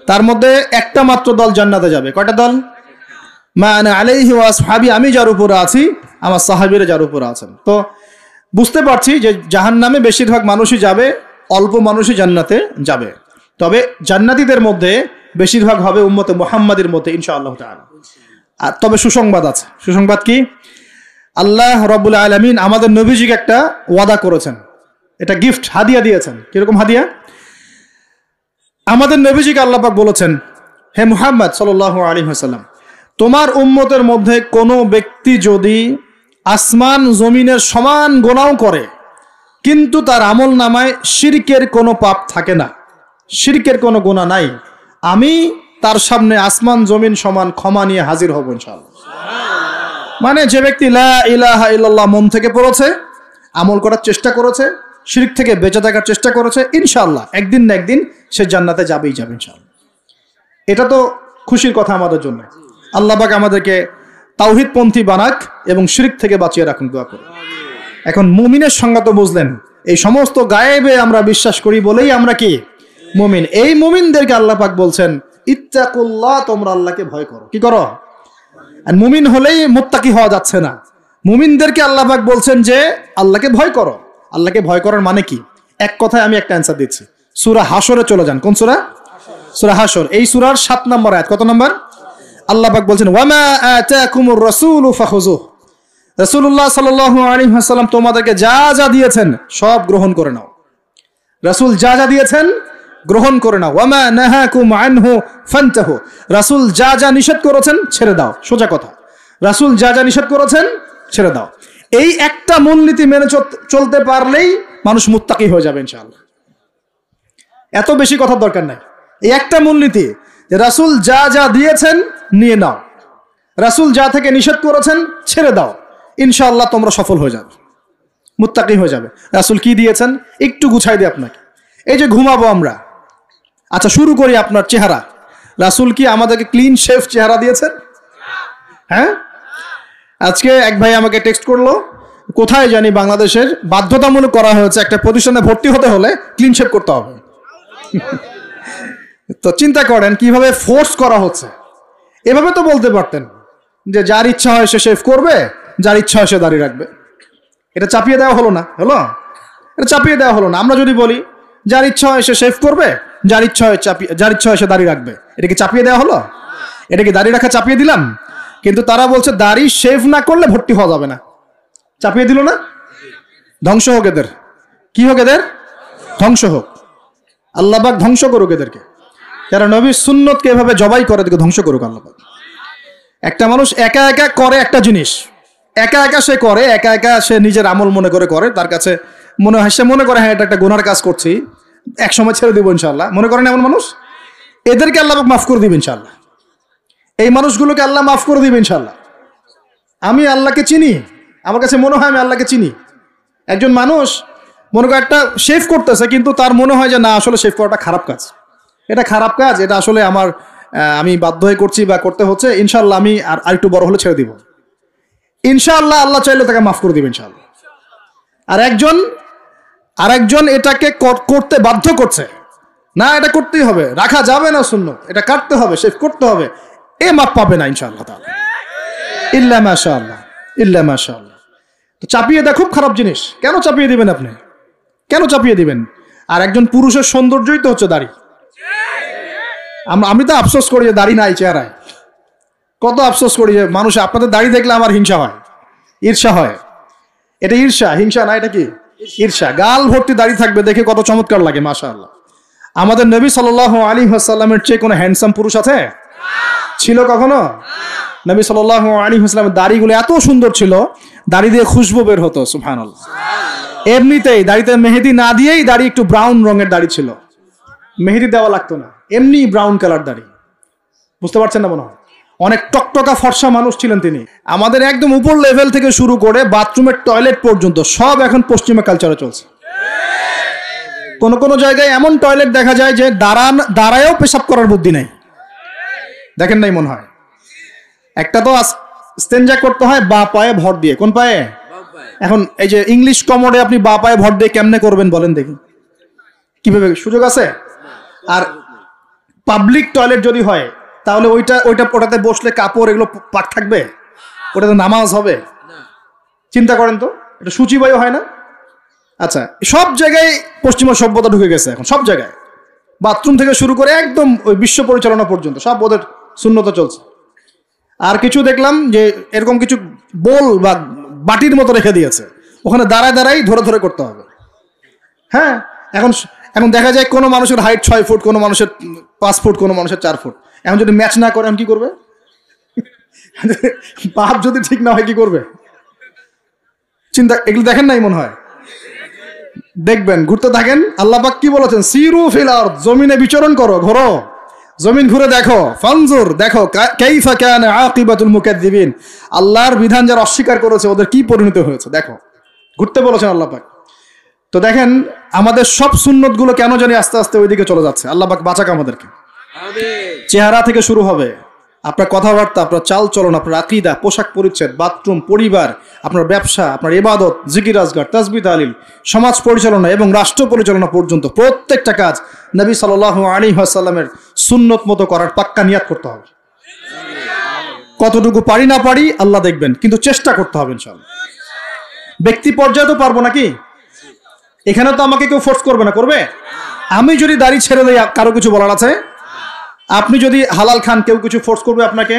তার মধ্যে একটা মাত্র দল জান্নাতে যাবে। কয়টা দল? মা আনা আলাইহি ওয়া আসহাবি, আমি যার উপরে আছি, আমার সাহাবীরা যার উপরে আছেন। তো বুঝতে পারছি যে জাহান্নামে বেশিরভাগ মানুষই যাবে, অল্প মানুষই জান্নাতে যাবে। তবে জান্নাতীদের মধ্যে বেশিরভাগ হবে উম্মতে মুহাম্মাদের মধ্যে ইনশাআল্লাহ তাআলা। আর তবে সুসংবাদ আছে। সুসংবাদ কি? আল্লাহ রাব্বুল আলামিন আমাদের নবীজিকে একটা ওয়াদা করেছেন, এটা গিফট, হাদিয়া দিয়েছেন। কিরকম হাদিয়া? আমাদের নবীজিকে আল্লাহ পাক বলেছেন, হে মুহাম্মদ সাল্লাল্লাহু আলাইহি ওয়াসাল্লাম, তোমার উম্মতের মধ্যে কোনো ব্যক্তি যদি আসমান জমিনের সমান গুনাহ করে কিন্তু তার আমল নামায় শিরকের কোনো পাপ থাকে না, শিরকের কোনো গুনাহ নাই, আমি তার সামনে আসমান জমিন সমান ক্ষমা নিয়ে হাজির হব ইনশাআল্লাহ। মানে যে ব্যক্তি লা ইলাহা ইল্লাল্লাহ মন থেকে পড়েছে, আমল করার চেষ্টা করেছে, শিরক থেকে বেঁচে থাকার চেষ্টা করেছে, ইনশাআল্লাহ একদিন না একদিন সে জান্নাতে যাবেই যাবে ইনশাআল্লাহ। এটা তো খুশির কথা আমাদের জন্য। আল্লাহ পাক আমাদেরকে তাওহীদপন্থী বানাক এবং শিরক থেকে বাঁচিয়ে রাখুন, দোয়া করুন। এখন মুমিনের সংজ্ঞা তো বুঝলেন, এই সমস্ত গায়েবে আমরা বিশ্বাস করি বলেই আমরা কি মুমিন। এই মুমিনদেরকে আল্লাহ পাক বলছেন ইত্তাকুল্লাহ, তোমরা আল্লাহকে ভয় করো। কি করো? আর মুমিন হলেই মুত্তাকি হওয়া যাচ্ছে না। মুমিনদেরকে আল্লাহ পাক বলছেন যে আল্লাহকে ভয় করো। আল্লাহকে ভয় করার মানে কি? এক কথায় আমি একটা অ্যান্সার দিচ্ছি। সূরা হাশরে চলে যান। কোন সূরা? সূরা হাশর। এই সূরার 7 নম্বর আয়াত। কত নম্বর? আল্লাহ পাক বলছেন ওয়ামা আতাকুমুর রাসূলু ফাখুযুহু, রাসূলুল্লাহ সাল্লাল্লাহু আলাইহি ওয়াসাল্লাম তোমাদেরকে যা যা দিয়েছেন সব গ্রহণ করে নাও। রাসূল যা যা দিয়েছেন গ্রহণ করে নাও। ওয়ামা নাহাকুম আনহু ফান্তাহু, রাসূল যা যা নিষেধ করেছেন ছেড়ে দাও। সোজা কথা, রাসূল যা যা নিষেধ করেছেন ছেড়ে দাও। এই একটা মূলনীতি মেনে চলতে পারলেই মানুষ মুত্তাকি হয়ে যাবে ইনশাআল্লাহ। এত বেশি কথার দরকার নাই। এই একটা মূলনীতি যে রাসূল যা যা দিয়েছেন নিয়ে নাও, রাসূল যা থেকে নিষেধ করেছেন ছেড়ে দাও, ইনশাআল্লাহ তোমরা সফল হয়ে যাবে, মুত্তাকি হয়ে যাবে। রাসূল কি দিয়েছেন একটু গুছাই দিই আপনাকে। এই যে ঘুমাবো আমরা, আচ্ছা শুরু করি আপনার চেহারা। রাসূল কি আমাদেরকে ক্লিন শেভ চেহারা দিয়েছেন? হ্যাঁ, আজকে এক ভাই আমাকে টেক্সট করলো, কোথায় জানি বাংলাদেশের বাধ্যতামূলক করা হয়েছে একটা প্রতিষ্ঠানে ভর্তি হতে হলে ক্লিন শেভ করতে হবে। তো চিন্তা করেন কিভাবে ফোর্স করা হচ্ছে। এভাবে তো বলতে পারতেন যে যার ইচ্ছা হয় সে শেভ করবে, যার ইচ্ছা হয় সে দাড়ি রাখবে। এটা চাপিয়ে দেওয়া হলো না? হলো? এটা চাপিয়ে দেওয়া হলো না? আমরা যদি বলি যার ইচ্ছা হয় সে শেভ করবে, যার ইচ্ছা হয় সে দাড়ি রাখবে, এটা কি চাপিয়ে দেওয়া হলো? এটা কি দাড়ি রাখা চাপিয়ে দিলাম? কিন্তু তারা বলছে দাড়ি শেভ না করলে ভর্তি হওয়া যাবে না। চাপিয়ে দিল না? ধ্বংস হোক এদের। কি হোক এদের? ধ্বংস হোক। আল্লাহ পাক ধ্বংস করুক এদেরকে। যারা নবীর সুন্নতকে এভাবে জবাই করে এদেরকে ধ্বংস করুক আল্লাহ পাক। একটা মানুষ একা একা করে একটা জিনিস, একা একা সে করে, একা একা সে নিজের আমল মনে করে, তার কাছে মনে হয়, সে মনে করে হ্যাঁ এটা একটা গুনার কাজ করছি, এক সময় ছেড়ে দিব ইনশাআল্লাহ, মনে করেন এমন মানুষ, এদেরকে আল্লাহ পাক মাফ করে দিবেন ইনশাআল্লাহ। এই মানুষগুলোকে আল্লাহ মাফ করে দিবে ইনশাআল্লাহ। আমি আল্লাহকে চিনি, আমার কাছে মনে হয় আমি আল্লাহকে চিনি। একজন মানুষ মনে করে একটা শেভ করতেছে, কিন্তু তার মনে হয় যে না, আসলে শেভ করাটা খারাপ কাজ, এটা খারাপ কাজ, এটা আসলে আমি বাধ্য হয়ে করছি বা করতে হচ্ছে, ইনশাআল্লাহ আমি আর একটু বড় হলে ছেড়ে দিব। ইনশাআল্লাহ আল্লাহ চাইলে তাকে মাফ করে দিবে ইনশাআল্লাহ। আর একজন এটাকে করতে বাধ্য করছে, না এটা করতেই হবে, রাখা যাবে না সুন্নত, এটা কাটতে হবে, শেভ করতে হবে, এ মাফ পাবে না ইনশাআল্লাহ তাআলা, ইল্লা মাশাআল্লাহ, ইল্লা মাশাআল্লাহ। তো চাপিয়ে দেওয়া খুব খারাপ জিনিস। কেন চাপিয়ে দিবেন আপনি? কেন চাপিয়ে দিবেন? আর একজন পুরুষের সৌন্দর্যই তো হচ্ছে দাড়ি। আমি তো আফসোস করি যে দাড়ি নাই চেহারায়, কত আফসোস করি যে মানুষ, আপনাদের দাড়ি দেখলে আমার হিংসা হয়, ঈর্ষা হয়। এটা ঈর্ষা, হিংসা না, এটা কি ঈর্ষা। গাল ভর্তি দাড়ি থাকবে, দেখে কত চমৎকার লাগে, মাশাআল্লাহ। আমাদের নবী সাল্লাল্লাহু আলাইহি ওয়াসাল্লামের চেয়ে কোনো হ্যান্ডসাম পুরুষ আছে? ছিল কখনো? নবী সাল্লাল্লাহু আলাইহি ওয়াসাল্লামের দাড়িগুলো এত সুন্দর ছিল, দাড়ি দিয়ে খুশবু বের হতো, সুবহানাল্লাহ। এমনিতেই দাড়িতে মেহেদি না দিয়েই দাড়ি একটু ব্রাউন রঙের দাড়ি ছিল, মেহেদি দেওয়া লাগতো না, এমনি ব্রাউন কালার দাড়ি। বুঝতে পারছেন না মনে হয়? অনেক টকটকা ফর্সা মানুষ ছিলেন তিনি। আমাদের একদম উপর লেভেল থেকে শুরু করে বাথরুমের টয়লেট পর্যন্ত সব এখন পশ্চিমা কালচারে চলছে। কোন কোন জায়গায় এমন টয়লেট দেখা যায় যে দাঁড়ায়ও পেশাব করার বুদ্ধি নাই, দেখেন নাই মনে হয়? একটা তো স্টেনজা করতে হয় বা পায়ে ভর দিয়ে। কোন পায়ে? এখন এই যে ইংলিশ কমোডে আপনি বা পায়ে ভর দিয়ে কেমনে করবেন বলেন দেখি, কিভাবে সুযোগ আছে? আর পাবলিক টয়লেট যদি হয় তাহলে ওটাতে বসলে কাপড় এগুলো পাক থাকবে? ওটাতে নামাজ হবে? চিন্তা করেন তো, এটা সূচিবায়ু হয় না? আচ্ছা, সব জায়গায় পশ্চিমা সভ্যতা ঢুকে গেছে এখন, সব জায়গায়, বাথরুম থেকে শুরু করে একদম ওই বিশ্ব পরিচালনা পর্যন্ত সব ওদের শূন্যতা চলছে। আর কিছু দেখলাম যে এরকম কিছু বোল বা বাটির মতো রেখে দিয়েছে, ওখানে দাঁড়ায় দাঁড়াই ধরে ধরে করতে হবে। হ্যাঁ, এখন দেখা যায় কোনো মানুষের হাইট 6 ফুট, কোনো মানুষের 5 ফুট, কোনো মানুষের 4 ফুট। এখন যদি ম্যাচ না করে, এখন কি করবে? পাপ যদি ঠিক না হয় কি করবে? চিন্তা, এগুলো দেখেন নাই মনে হয়? দেখবেন, ঘুরতে থাকেন। আল্লাহ পাক কি বলেছেন? সিরু ফিল আরদ, জমিনে বিচরণ করো, ঘোরো, জমিন ঘুরে দেখো, ফানজুর, দেখো কাইফা কানা আকিবাতুল মুকাদ্দিবিন, আল্লাহর বিধান যারা অস্বীকার করেছে ওদের কি পরিণতি হয়েছে দেখো। ঘুরতে বলেছেন আল্লাহ পাক। তো দেখেন আমাদের সব সুন্নত গুলো কেন জানি আস্তে আস্তে ওইদিকে চলে যাচ্ছে। আল্লাহ পাক বাঁচাক আমাদেরকে। চেহারা থেকে শুরু হবে, আপনার কথাবার্তা, আপনার চাল চলন, আপনার আকীদা, পোশাক পরিচ্ছদ, বাথরুম, পরিবার, আপনার ব্যবসা, আপনার ইবাদত, জিকির আজগার, তাসবিহ তাহলিল, সমাজ পরিচালনা এবং রাষ্ট্র পরিচালনা পর্যন্ত প্রত্যেকটা কাজ নবী সাল্লাল্লাহু আলাইহি ওয়াসাল্লামের সুন্নত মতো করার পাক্কা নিয়াত করতে হবে। কতটুকু পারি না পারি আল্লাহ দেখবেন, কিন্তু চেষ্টা করতে হবে ইনশাআল্লাহ। ব্যক্তি পর্যায়ে তো পারবো নাকি? এখানে তো আমাকে কেউ ফোর্স করবে না, করবে? আমি যদি দাড়ি ছেড়ে দেই কারো কিছু বলার আছে? আপনি যদি হালাল খান কেউ কিছু ফোর্স করবে আপনাকে?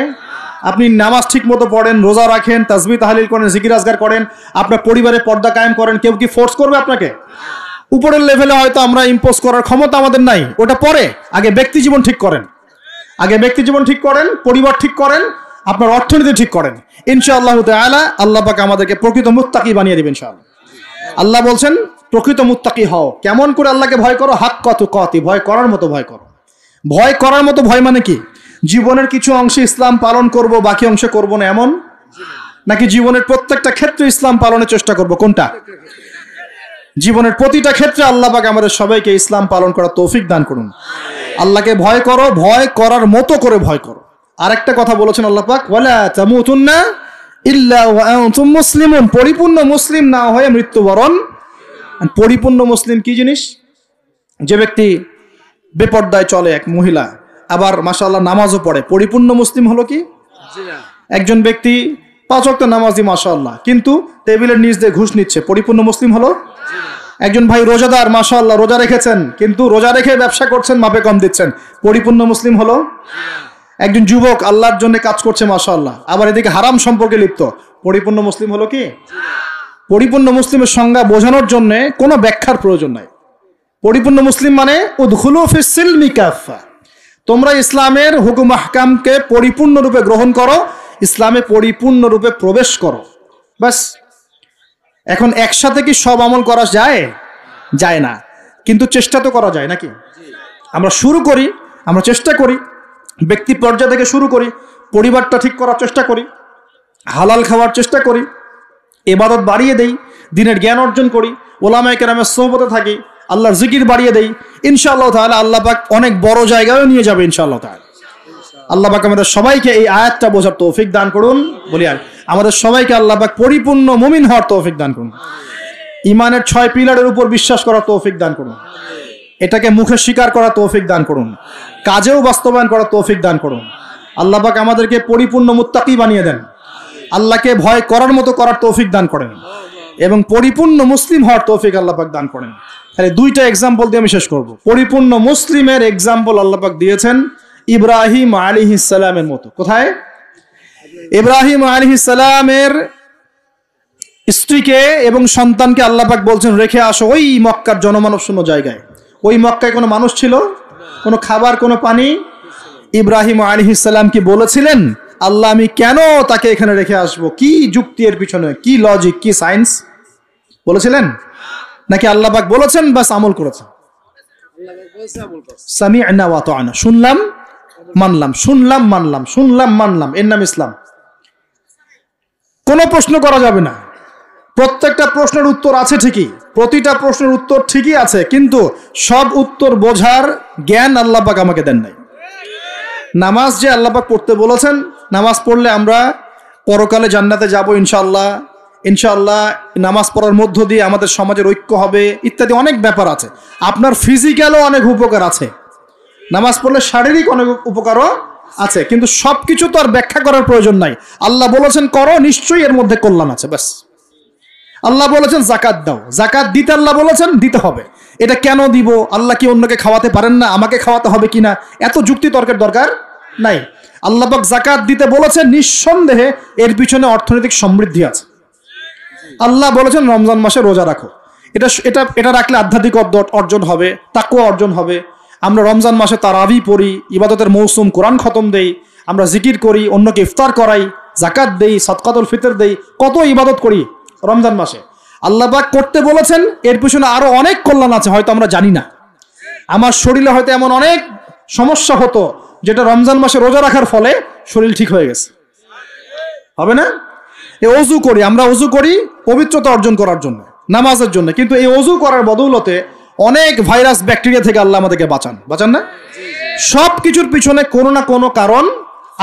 আপনি নামাজ ঠিক মতো পড়েন, রোজা রাখেন, তাসবিহ তাহলিল করেন, জিকির আজগার করেন, আপনার পরিবারে পর্দা কায়েম করেন, কেউ কি ফোর্স করবে আপনাকে? উপরের লেভেলে হয়তো আমরা ইম্পোজ করার ক্ষমতা আমাদের নাই, ওটা পরে। আগে ব্যক্তি জীবন ঠিক করেন, আগে ব্যক্তি জীবন ঠিক করেন, পরিবার ঠিক করেন, আপনার অর্থনীতি ঠিক করেন। ইনশাআল্লাহ তাআলা আল্লাহ পাক আমাদেরকে প্রকৃত মুত্তাকি বানিয়ে দিবেন ইনশাআল্লাহ। আল্লাহ বলছেন প্রকৃত মুত্তাকি হও। কেমন করে আল্লাহকে ভয় করো? হাক্কা তুকাতি, ভয় করার মতো ভয় করো। ভয় করার মতো ভয় মানে কি? জীবনের কিছু অংশে ইসলাম পালন করব, বাকি অংশে করব না, এমন? নাকি জীবনের প্রত্যেকটা ক্ষেত্রে ইসলাম পালনের চেষ্টা করব? কোনটা? জীবনের প্রতিটা ক্ষেত্রে আল্লাহ পাক আমাদের সবাইকে ইসলাম পালন করার তৌফিক দান করুন। আল্লাহকে ভয় করো, ভয় করার মতো করে ভয় করো। আরেকটা কথা বলেছেন আল্লাহ পাক, ওয়ালা তামুতুন্না ইল্লা ওয়া আনতুম মুসলিমুন, পরিপূর্ণ মুসলিম না হয়ে মৃত্যুবরণ। পরিপূর্ণ মুসলিম কি জিনিস? যে ব্যক্তি বেপর্দায় চলে, এক মহিলা, আবার মাশাআল্লাহ নামাজও পড়ে, পরিপূর্ণ মুসলিম হলো কি? একজন ব্যক্তি 5 ওয়াক্ত নামাজি মাশাআল্লাহ, কিন্তু টেবিলের নিচ দিয়ে ঘুষ নিচ্ছে, পরিপূর্ণ মুসলিম হলো? একজন ভাই রোজাদার, মাশাআল্লাহ রোজা রেখেছেন, কিন্তু রোজা রেখে ব্যবসা করছেন, মাপে কম দিচ্ছেন, পরিপূর্ণ মুসলিম হলো? একজন যুবক আল্লাহর জন্য কাজ করছে মাশাআল্লাহ, আবার এদিকে হারাম সম্পর্কে লিপ্ত, পরিপূর্ণ মুসলিম হলো কি? পরিপূর্ণ মুসলিমের সংজ্ঞা বোঝানোর জন্য কোনো ব্যাখ্যার প্রয়োজন নাই। পরিপূর্ণ মুসলিম মানে উদখুলু ফিস সিলমি কাফা, তোমরা ইসলামের হুকুম আহকামকে পরিপূর্ণরূপে গ্রহণ করো, ইসলামে পরিপূর্ণরূপে প্রবেশ করো, বাস। এখন একসাথে কি সব আমল করা যায়? যায় না, কিন্তু চেষ্টা তো করা যায় নাকি? আমরা শুরু করি, আমরা চেষ্টা করি, ব্যক্তি পর্যায় থেকে শুরু করি, পরিবারটা ঠিক করার চেষ্টা করি, হালাল খাওয়ার চেষ্টা করি, ইবাদত বাড়িয়ে দেই, দিনের জ্ঞান অর্জন করি, ওলামায়ে কেরামের সোহবতে থাকি, আল্লাহর জিকির বাড়িয়ে দেই, ইনশাআল্লাহ তাআলা আল্লাহ পাক অনেক বড় জায়গায় নিয়ে যাবে ইনশাআল্লাহ তাআলা। আল্লাহ পাক আমাদের সবাইকে এই আয়াতটা বোঝার তৌফিক দান করুন বলি। আর আমাদের সবাইকে আল্লাহ পাক পরিপূর্ণ মুমিন হওয়ার তৌফিক দান করুন, ইমানের 6 পিলারের উপর বিশ্বাস করার তৌফিক দান করুন, এটাকে মুখে স্বীকার করার তৌফিক দান করুন, কাজেও বাস্তবায়ন করার তৌফিক দান করুন। আল্লাহ পাক আমাদেরকে পরিপূর্ণ মুত্তাকি বানিয়ে দেন, আল্লাহকে ভয় করার মতো করার তৌফিক দান করেন এবং পরিপূর্ণ মুসলিম হওয়ার তৌফিক আল্লাহ পাক দান করেন। তাহলে 2টা এক্সাম্পল দিয়ে আমি শেষ করব। পরিপূর্ণ মুসলিমের এক্সাম্পল আল্লাহ পাক দিয়েছেন ইব্রাহিম আলাইহিস সালামের মতো। কোথায়? ইব্রাহিম আলাইহিস সালামের স্ত্রীকে এবং সন্তানকে আল্লাহ পাক বলছেন রেখে আসো ওই মক্কার জনমানব শূন্য জায়গায়। ওই মক্কায় কোনো মানুষ ছিল? কোনো খাবার, কোনো পানি? ইব্রাহিম আলাইহিস সালাম কি বলেছিলেন আল্লাহ আমি কেন তাকে এখানে রেখে আসবো, কি যুক্তি এর পিছনে, কি লজিক, কি সায়েন্স? বলেছিলেন নাকি আল্লাহ পাক বলেছেন বাস আমল করেছেন? সামি'না ওয়া আতা'না, শুনলাম মানলাম, শুনলাম মানলাম, শুনলাম মানলাম, এর নাম ইসলাম। কোনো প্রশ্ন করা যাবে না। প্রত্যেকটা প্রশ্নের উত্তর আছে ঠিকই, প্রতিটা প্রশ্নের উত্তর ঠিকই আছে, কিন্তু সব উত্তর বোঝার জ্ঞান আল্লাহ পাক আমাকে দেন নাই। নামাজ যে আল্লাহ পাক পড়তে বলেছেন, নামাজ পড়লে আমরা পরকালে জান্নাতে যাব ইনশাআল্লাহ, ইনশাআল্লাহ নামাজ পড়ার মধ্য দিয়ে আমাদের সমাজের ঐক্য হবে ইত্যাদি অনেক ব্যাপার আছে। আপনার ফিজিক্যালও অনেক উপকার আছে, নামাজ পড়লে শারীরিক অনেক উপকারও আছে, কিন্তু সবকিছু তো আর ব্যাখ্যা করার প্রয়োজন নাই। আল্লাহ বলেছেন করো, নিশ্চয়ই এর মধ্যে কল্যাণ আছে, ব্যাস। আল্লাহ বলেছেন জাকাত দাও, জাকাত দিতে আল্লাহ বলেছেন দিতে হবে। এটা কেন দিব? আল্লাহ কি অন্যকে খাওয়াতে পারেন না? আমাকে খাওয়াতে হবে কিনা? এত যুক্তি তর্কের দরকার নাই। আল্লাহ পাক জাকাত দিতে বলেছেন, নিঃসন্দেহে এর পিছনে অর্থনৈতিক সমৃদ্ধি আছে। আল্লাহ বলেছেন রমজান মাসে রোজা রাখো, এটা এটা এটা রাখলে আধ্যাত্মিক অর্জন হবে, তাকওয়া অর্জন হবে। আমরা রমজান মাসে তারাবি পড়ি, ইবাদতের মৌসুম, কোরআন খতম দেই, আমরা জিকির করি, অন্যকে ইফতার করাই, জাকাত দেই, সদকাতুল ফিতর দেই, কত ইবাদত করি রমজান মাসে। আল্লাহ পাক করতে বলেছেন, এর পিছনে আরো অনেক কল্যাণ আছে, হয়তো আমরা জানি না। আমার শরীরে হয়তো এমন অনেক সমস্যা হতো যেটা রমজান মাসে রোজা রাখার ফলে শরীর ঠিক হয়ে গেছে, হবে না? এই ওযু করি, আমরা ওযু করি পবিত্রতা অর্জন করার জন্য, নামাজের জন্য, কিন্তু এই ওযু করার বদৌলতে অনেক ভাইরাস ব্যাকটেরিয়া থেকে আল্লাহ আমাদেরকে বাঁচান না? সব কিছুর পিছনে কোনো না কোনো কারণ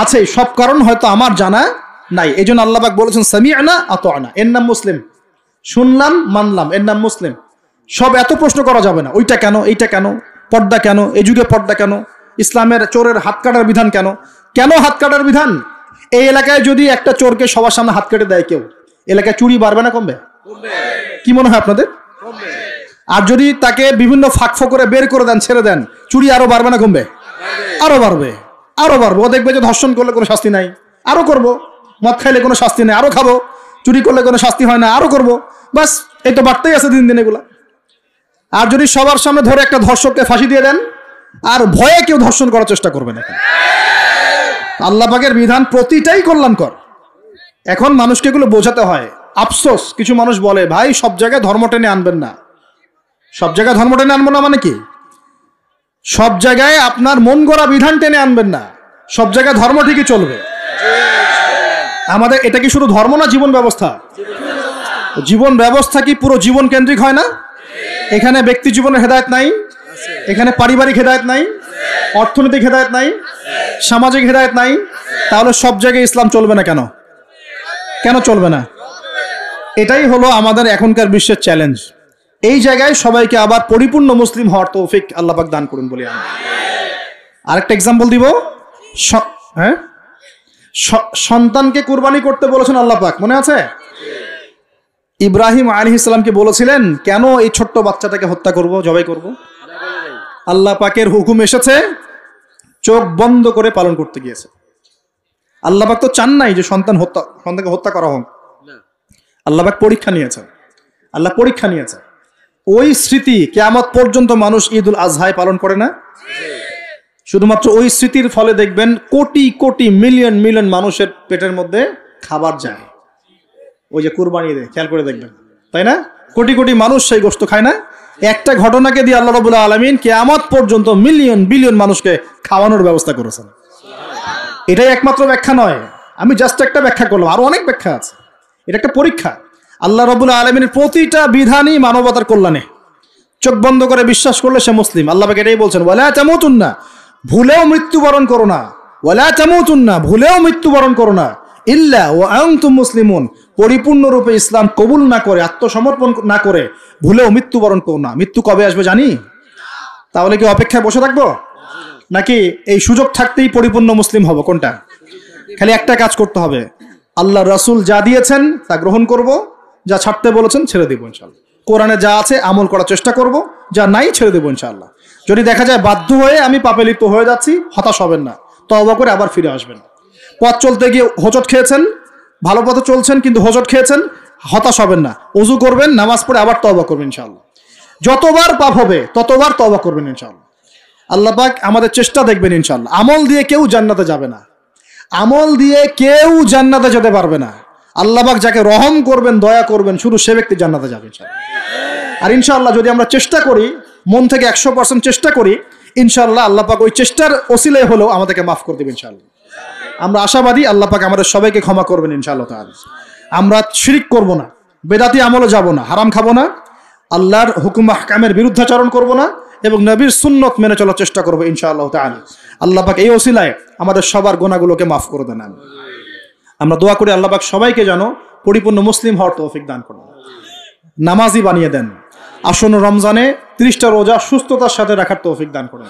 আছে, সব কারণ হয়তো আমার জানা নাই। এই জন্য আল্লাহ পাক বলেছেন সামি'না আতা'না, এর নাম মুসলিম। শুনলাম মানলাম, এর নাম মুসলিম। সব এত প্রশ্ন করা যাবে না, ওইটা কেন, এইটা কেন, পর্দা কেন, এই যুগে পর্দা কেন, ইসলামের চোরের হাত কাটার বিধান কেন? কেন হাত কাটার বিধান? এই এলাকায় যদি একটা চোরকে সবার সামনে হাত কেটে দেয় কেউ, এলাকায় চুরি বাড়বে না কমবে? কি মনে হয় আপনাদের? আর যদি তাকে বিভিন্ন ফাঁক ফোকরে বের করে দেন, ছেড়ে দেন, চুরি আরো বাড়বে না কমবে? আরো বাড়বে, আরো বাড়বে। ও দেখবে যে ধর্ষণ করলে কোনো শাস্তি নাই, আরো করব। মদ খাইলে কোনো শাস্তি নেই, আরো খাবো। চুরি করলে কোনো শাস্তি হয় না, আরো করব। বাস এই তো বাড়তেই আছে দিন দিন এগুলা। আর যদি সবার সামনে ধরে একটা ধর্ষককে ফাঁসি দিয়ে দেন, আর ভয়ে কেউ ধর্ষণ করার চেষ্টা করবে না। আল্লাহ পাকের বিধান প্রতিটাই কল্যাণকর। এখন মানুষকে এগুলো বোঝাতে হয়। আফসোস, কিছু মানুষ বলে ভাই সব জায়গায় ধর্ম টেনে আনবেন না। সব জায়গায় ধর্ম টেনে আনবো না মানে কি? সব জায়গায় আপনার মন গড়া বিধান টেনে আনবেন না, সব জায়গায় ধর্ম ঠিকই চলবে। আমাদের এটা কি শুধু ধর্ম না, জীবন ব্যবস্থা? জীবন ব্যবস্থা কি পুরো জীবন কেন্দ্রিক হয় না? এখানে ব্যক্তি জীবনের হেদায়েত নাই, এখানে পারিবারিক হেদায়েত নাই, অর্থনৈতিক হেদায়েত নাই, সামাজিক হেদায়েত নাই। তাহলে সব জায়গায় ইসলাম চলবে না কেন? কেন চলবে না? এটাই হলো আমাদের এখনকার বিশ্বের চ্যালেঞ্জ। এই জায়গায় সবাইকে আবার পরিপূর্ণ মুসলিম হওয়ার তৌফিক আল্লাহ পাক দান করুন বলি আমি। আরেকটা এক্সাম্পল দিব। হ্যাঁ, সন্তানকে কুরবানি করতে বলেছেন আল্লাহ পাক, মনে আছে? ইব্রাহিম আলাইহিস সালামকে বলেছিলেন কেন এই ছোট্ট বাচ্চাটাকে হত্যা করব, জবাই করব? আল্লাহ পাকের হুকুম এসেছে, চোখ বন্ধ করে পালন করতে গিয়েছে। আল্লাহ পাক তো চান নাই যে সন্তানকে হত্যা করা হোক। আল্লাহ পাক পরীক্ষা নিয়েছেন, আল্লাহ পরীক্ষা নিয়েছে। ওই স্মৃতি কিয়ামত পর্যন্ত মানুষ ঈদুল আজহায় পালন করে না? শুধুমাত্র ওই স্মৃতির ফলে দেখবেন কোটি কোটি মিলিয়ন মিলিয়ন মানুষের পেটের মধ্যে খাবার যায়। ওই যে কুরবানি দেয়, খেয়াল করে দেখবেন, তাই না? কোটি কোটি মানুষ সেই গোশত খায় না? একটা ঘটনাকে দিয়ে আল্লাহ রাব্বুল আলামিন কিয়ামত পর্যন্ত মিলিয়ন বিলিয়ন মানুষকে খাওয়ানোর ব্যবস্থা করেছেন। এটাই একমাত্র ব্যাখ্যা নয়, আমি জাস্ট একটা ব্যাখ্যা করলাম, আরো অনেক ব্যাখ্যা আছে। এটা একটা পরীক্ষা। আল্লাহ রাব্বুল আলামিনের প্রতিটা বিধানই মানবতার কল্যাণে। চোখ বন্ধ করে বিশ্বাস করলে সে মুসলিম। আল্লাহ পাক এটাই বলছেন, ওয়ালা তামুতুন্না, ভুলেও মৃত্যুবরণ করো না। ওয়ালা তামুতুন্না, ভুলেও মৃত্যুবরণ করো না। ইল্লা ওয়া আনতুম মুসলিমুন, পরিপূর্ণরূপে ইসলাম কবুল না করে, আত্মসমর্পণ না করে ভুলেও মৃত্যুবরণ করো না। মৃত্যু কবে আসবে জানি? তাহলে কি অপেক্ষায় বসে থাকবো, নাকি এই সুযোগ থাকতেই পরিপূর্ণ মুসলিম হব? কোনটা? খালি একটা কাজ করতে হবে, আল্লাহ রাসূল যা দিয়েছেন তা গ্রহণ করব, যা ছাড়তে বলেছেন ছেড়ে দেবো ইনশাআল্লাহ। কোরআনে যা আছে আমল করার চেষ্টা করব, যা নাই ছেড়ে দেবো ইনশাআল্লাহ। যদি দেখা যায় বাধ্য হয়ে আমি পাপে লিপ্ত হয়ে যাচ্ছি, হতাশ হবেন না, তওবা করে আবার ফিরে আসবেন। পথ চলতে গিয়ে হোঁচট খেয়েছেন, ভালো পথে চলছেন কিন্তু হোঁচট খেয়েছেন, হতাশ হবেন না, ওযু করবেন, নামাজ পড়ে আবার তওবা করবেন ইনশাআল্লাহ। যতবার পাপ হবে ততবার তওবা করবেন ইনশাআল্লাহ। আল্লাহ পাক আমাদের চেষ্টা দেখবেন ইনশাআল্লাহ। আমল দিয়ে কেউ জান্নাতে যাবে না, আমল দিয়ে কেউ জান্নাতে যেতে পারবে না। আল্লাহ পাক যাকে রহম করবেন, দয়া করবেন, শুধু সে ব্যক্তি জান্নাতে যাবে ইনশাআল্লাহ। আর ইনশাআল্লাহ যদি আমরা চেষ্টা করি, মন থেকে 100% চেষ্টা করি, ইনশাআল্লাহ আল্লাহ পাক ওই চেষ্টার ওসিলায় হলেও আমাদেরকে মাফ করে দেবেন ইনশাআল্লাহ। আমরা আশাবাদী আল্লাহ পাক আমাদের সবাইকে ক্ষমা করবেন ইনশাআল্লাহ তাআলা। আমরা শিরক করব না, বেদাতি আমলে যাব না, হারাম খাবো না, আল্লাহর হুকুম আহকামের বিরুদ্ধাচরণ করব না, এবং নবীর সুন্নত মেনে চলার চেষ্টা করবো ইনশাআল্লাহ তাআলা। আল্লাহ পাক এই ওসিলায় আমাদের সবার গুনাহগুলোকে মাফ করে দেন। আমরা দোয়া করি আল্লাহ পাক সবাইকে যেন পরিপূর্ণ মুসলিম হওয়ার তৌফিক দান করেন, নামাজি বানিয়ে দেন, আসন্ন রমজানে 30টা রোজা সুস্থতার সাথে রাখার তৌফিক দান করেন।